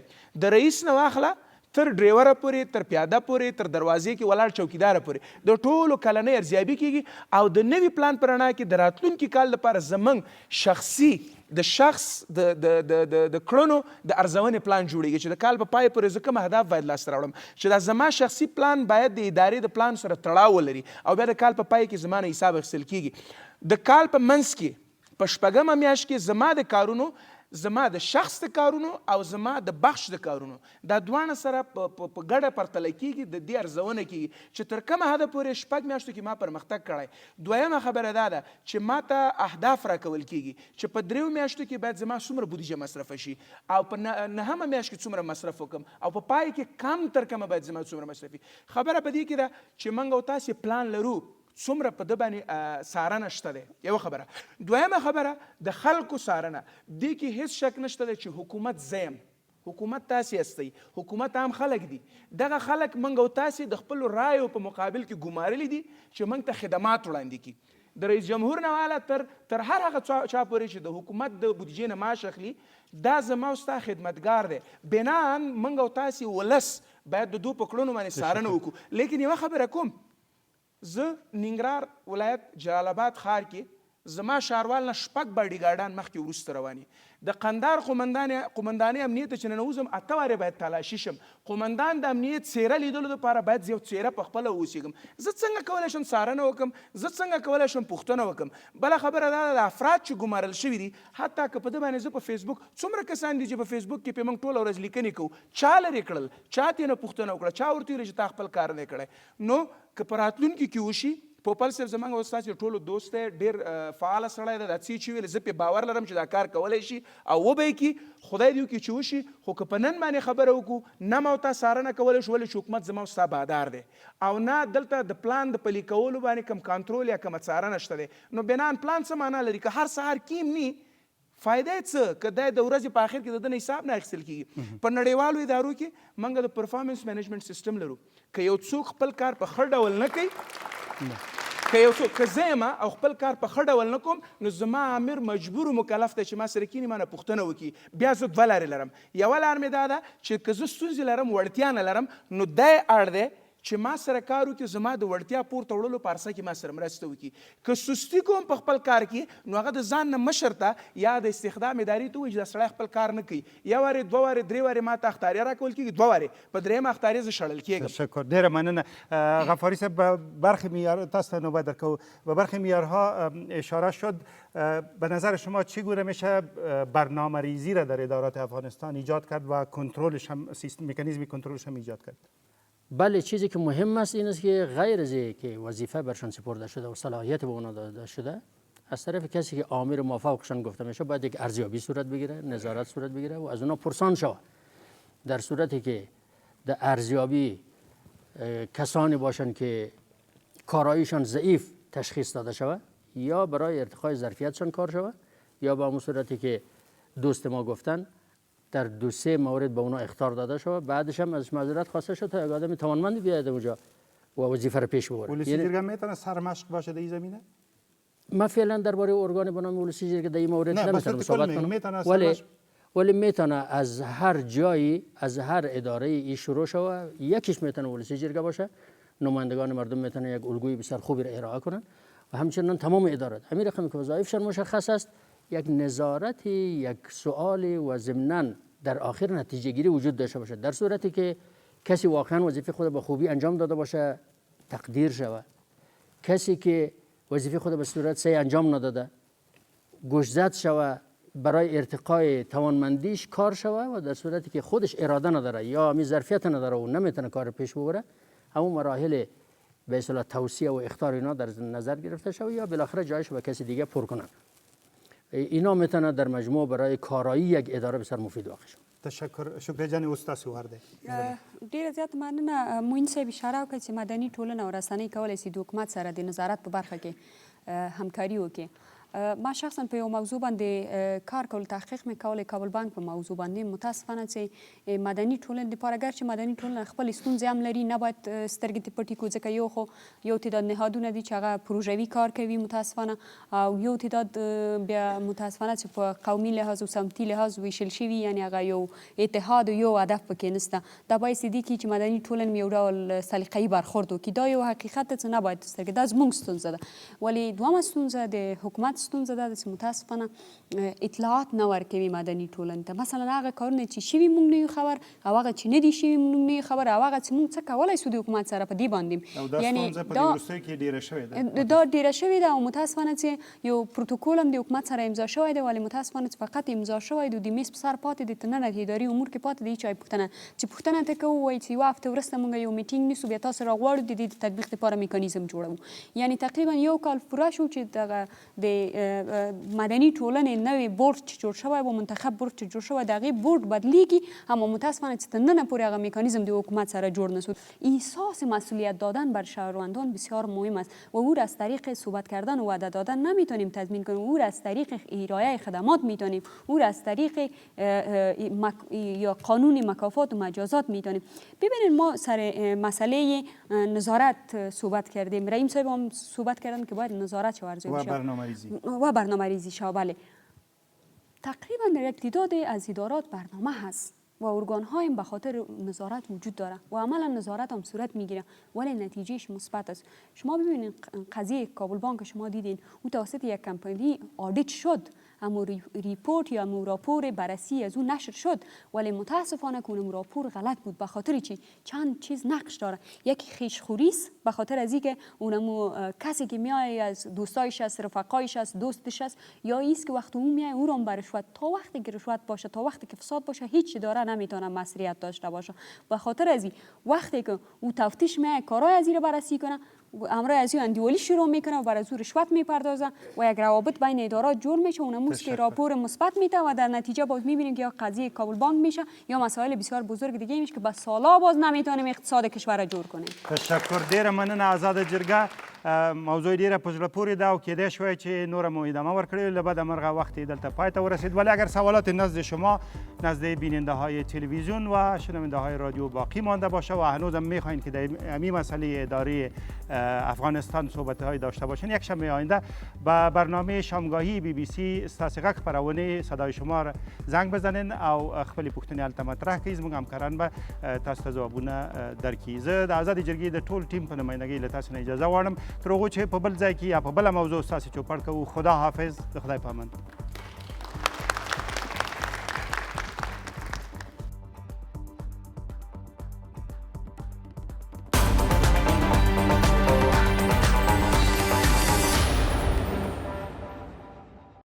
د رئیس نه واخله تر ډریوره پورې تر پیاده پورې تر دروازې کې ولاړ چوکیداره پورې د ټولو کلنۍ ارزیابي کیږي او د نوي پلان په رڼا کې د راتلونکي کال لپاره زموږ شخصي د شخص د کړنو د ارزونې پلان جوړیږي چې د کال په پای پورې زه کوم اهداف باید لاسته راوړم چې دا زما شخصي پلان باید د ادارې د پلان سره تړاو ولري او بیا د کال په پای کې زما نه حساب اخیستل کیږي د کال په منځ کې په شپږمه میاشت کې زما د کارونو زما د شخص د کارونو او زما د بخش د کارونو دا دواړه سره په ګډه پرتله کیږي د دې ارزونه کیږي چې تر کومه حده پورې 6 میاشتو کې ما پرمختګ کړی دویمه خبره دا ده چې ما ته اهداف راکول کیږي چې په 3 میاشتو کې باید زما څومره بودیجه مصرف شي او په 9مه میاشت کې څومره مصرف وکم او په پای کې کم تر کومه باید زما څومره مصرفي خبره په دې کې ده چې موږ او تاسې پلان لرو څومره په ده باندې څارنه شته دی یوه خبره دویمه خبره د خلکو څارنه دې کې هیڅ شک نشته دی چې حکومت زه یم حکومت تاسې هستئ حکومت هم خلک دي دغه خلک موږ او تاسې د خپلو رایو په مقابل کې ګمارلی دي چې موږ ته خدمات وړاندې کړي د رئیس جمهور نه واله تر هر هغه چا پورې چې د حکومت د بودیجې نه معاش اخلي دا زما او ستا خدمتګار دی بناان موږ او تاسې ولس باید د دوی په کړنو باندې څارنه وکړو لیکن یوه خبره کوم زه ننګرهار ولایت جلال آباد ښار کې زما ښاروال نه 6 باډي ګارډان مخکې وروسته رواني د قندهار قومندانۍ امنیت ته چې ننوځم 8 وارې باید تلاشي شم. قومندان د امنیت څیره لیدلو دپاره باید یو څیره په خپله اوسېږم. زه څنګه کولی شم څارنه وکړم؟ زه څنګه کولی شم پوښتنه وکړم؟ بله خبره دا ده د افراد چې ګمارل شوي دي، حتی که په ده باندې زه په فیسبوک څومره کسان دي چې په فیسبوک کې پې موږ ټوله ورځ لیکنې کوو، چا لرې کړل؟ چا ترې نه پوښتنه وکړه؟ چا ورته ویل چې تا خپل کار دی کړی؟ نو که په راتلونکي کې وشي، پوپل صاحب زموږ او ستاسې ټولو دوست دی، ډېر فعاله سړی دی، دا څه چې ویل زه پې باور لرم چې دا کار کولی شي او وبه یې کړي. خدای دې وکړي چې وشي. خو که په نن باندې خبره وکړو، نه ما ورته څارنه کولی شو، ولې چې حکومت زما او ستا بادار دی، او نه دلته د پلان د پلي کولو باندې کوم کنټرول یا کومه څارنه شته دی. نو بنان پلان څه معنا لري؟ که هر سهار کیم نی فایده یې څه؟ که دا د ورځې په آخر کې د ده نه حساب نه اخیستل کېږي. په نړیوالو ادارو کې موږ د پرفارمنس مینجمنټ سیسټم لرو. که یو څوک خپل کار په ښه ډول نه کوي، که یو څوک که زه یم او خپل کار په ښه ډول نه کوم، نو زما امیر مجبور و مکلف دی چې ما سره کیني، ما نه پوښتنه وکړي. بیا زه 2 لارې لرم. یوه لار مې دا ده چې که زه ستونزې لرم، وړتیا نه لرم، نو دا یې اړ دی چې ما سره کار وکړي، زما د وړتیا پورته وړلو په عرصه کې ما سره مرسته وکړي. که سستي کوم په خپل کار کې، نو هغه د ځان نه مشر ته یا د استخدام ادارې ته وایي چې دا سړی خپل کار نه کوي. 1 وارې 2 وارې 3 وارې ما ته اختاریه راکول کېږي، 2 وارې په 3مه اختاریه زه شړل کېږم. تشکر، ډیره مننه. غفاری صاحب، به برخی معیار تاسو ته نوبت درکوم. به برخی معیارها اشاره شد. به نظر شما چگونه میشه برنامه ریزی را در ادارات افغانستان ایجاد کرد و کنترلش هم، مکانیزم کنترلش هم ایجاد کرد؟ بله، چیزی که مهم است این است که غیر از که وظیفه برشان سپرده شده و صلاحیت به اونا داده شده، از طرف کسی که آمر مافوقشان گفته میشه باید یک ارزیابی صورت بگیره، نظارت صورت بگیره و از اونا پرسان شود. در صورتی که در ارزیابی کسانی باشند که کاراییشان ضعیف تشخیص داده شود، یا برای ارتقای ظرفیتشان کار شود، یا به اون صورتی که دوست ما گفتن در 2-3 مورد به اونا اخطار داده شود، بعدش هم ازش معذرت خواسته شد تا یک آدم توانمندی بیاید اونجا و وظیفه رو پیش ببره. ولسی جرگه میتونه سرمشق باشه در این زمینه؟ ما فعلا درباره ارگان به نام ولسی جرگه در این مورد نمیتونم صحبت کنم، ولی میتونه از هر جایی، از هر اداره ای شروع شود. یکیش میتونه ولسی جرگه باشه، نمایندگان مردم میتونه یک الگوی بسیار خوبی را ارائه کنن و همچنین تمام ادارات همین رقمی که وظایفشان مشخص است، یک نظارتی، یک سوالی و ضمناً در آخر نتیجه گیری وجود داشته باشه. در صورتی که کسی واقعا وظیفه خود به خوبی انجام داده باشه، تقدیر شود. کسی که وظیفه خود به صورت صحیح انجام نداده، گوشزد شود، برای ارتقای توانمندیش کار شود و در صورتی که خودش اراده نداره یا می ظرفیت نداره و نمیتونه کار پیش ببره، همون مراحل به اصطلاح توصیه و اخطار اینا در نظر گرفته شود یا بالاخره جایش به کسی دیگه پر کنن. اینا میتونه در مجموع برای کارایی یک اداره بسیار مفید واقع شود. تشکر. شکر جان استاد ورده. ډیره زیات مننه. موین صاحب اشاره وکړه چې مدني ټولنه او رسنۍ کولی شي د حکومت سره د نظارت په برخه کې همکاري وکړي. ما شخصا په یو موضوع باندې کار کول، تحقیق مې کول، کابل بانک په موضوع باندې. متاسفانه چې مدني ټولنې دپاره اگر چې مدني ټولنه خپل ستونزې هم لري، نه باید سترګې ترې پټې کړو، ځکه یو خو یو تعداد نهادونه دي چې هغه پروژوي کار کوي متاسفانه، او یو تعداد بیا متاسفانه چې په قومي لحاظ او سمتي لحاظ ویشل شوي، یعنې هغه یو اتحاد او یو هدف پکې نشته. دا باعث دي کړي چې مدني ټولنه یو ډول سلیقه‌ایي برخورد وکړي. دا یو حقیقت دی چې نه باید سترګې، دا زموږ ستونزه ده. ولې دومه ستونزه د حکومت ستونزه ده چې متاسفانه اطلاعات نه ورکوي مدني ټولنې ته. مثلا هغه کارونه چې شوي موږ نه یو خبر، او هغه چې نه دي شوي موږ نه یو خبر، او هغه چې موږ څه کولی شو د حکومت سره په دې باندې. یعنې دا ډیره شوې ده او متاسفانه چې یو پروتوکول هم د حکومت سره امضا شوی دی، ولې متاسفانه چې فقط امضا شوی دی، د میز په سر پاتې دی، ته نه د اداري امور کې پاتې دی. هېچا پوښتنه چې پوښتنه ته کوو، وایي چې یوه هفته وروسته موږ یو میټینګ نیسو، بیا تاسو راغواړو د دې د تطبیق لپاره میکانیزم جوړوو. یعنې تقریبا یو کال پوره شو چې دغه د مدني ټولنې نوی بورډ چې جوړ شوی و، منتخب بورډ چې جوړ شوی، د هغې بورډ بدلیږي، اما متاسفانه چې تر ننه پورې هغه میکانیزم د حکومت سره جوړ نشد. احساس مسئولیت دادن بر شهروندان بسیار مهم است و او را از طریق صحبت کردن و وعده دادن نمیتونیم تضمین کنیم. او را از طریق ارائه خدمات میتونیم، او را از طریق یا قانون مکافات و مجازات میتونیم. ببینید ما سر مسئله نظارت صحبت کردیم، رحیم صاحب هم صحبت کردن که باید نظارت شود و برنامه‌ریزی شود. بله، تقریبا در یک تعداد از ادارات برنامه هست و ارگان های به خاطر نظارت وجود داره و عملا نظارت هم صورت میگیره، ولی نتیجهش مثبت است. شما ببینید قضیه کابل بانک شما دیدین، او توسط یک کمپانی آدیت شد، امو ریپورت یا امو راپور بررسی از اون نشر شد، ولی متاسفانه که اون راپور غلط بود. به خاطر چی؟ چند چیز نقش داره. یکی خویشخوری است، به خاطر از اینکه اونمو کسی که میای از دوستایش است، رفقایش است، دوستش است، یا ایست که وقتی اون میای او رو بر رشوت، تا وقتی که رشوت باشه، تا وقتی که فساد باشه، هیچ اداره نمیتونه مسئولیت داشته باشه. به خاطر از این وقتی که او تفتیش میای کارای از این رو بررسی کنه، امرای از این اندیولی شروع میکنه و بر از او رشوت میپردازه و یک روابط بین ادارات جور میشه. اونموست که راپور مثبت میده و در نتیجه باز میبینیم که یا قضیه کابل بانک میشه یا مسائل بسیار بزرگ دیگه میشه که با سالا باز نمیتونیم اقتصاد کشور را جور کنیم. تشکر ډیره مننه آزاده جرګه. موضوع ډیره په زړه پورې ده او کېدای شوی چې نوره مو ادامه ورکړې، له بده مرغه وخت دلته پای ته ورسید. ولی اگر سوالات نزد شما، نزد بیننده های تلویزیون و شنونده های رادیو باقی مانده باشه و هنوزم میخواین که در همین مسئله اداری افغانستان صحبت های داشته باشین، یک شنبه آینده به برنامه شامگاهی BBC ستاسې غږ خپرونې صدای شما را زنگ بزنین او خپلې پوښتنې هلته مطرح کړئ. زموږ همکاران به تاسو ته ځوابونه درکړي. زه د آزادې جرګې د ټول ټیم په نمایندګۍ له تاسو نه اجازه غواړم تر هغو چې په بل ځای کې یا په بله موضوع ستاسې چوپړ کوو. خدا حافظ. د خدای په امان.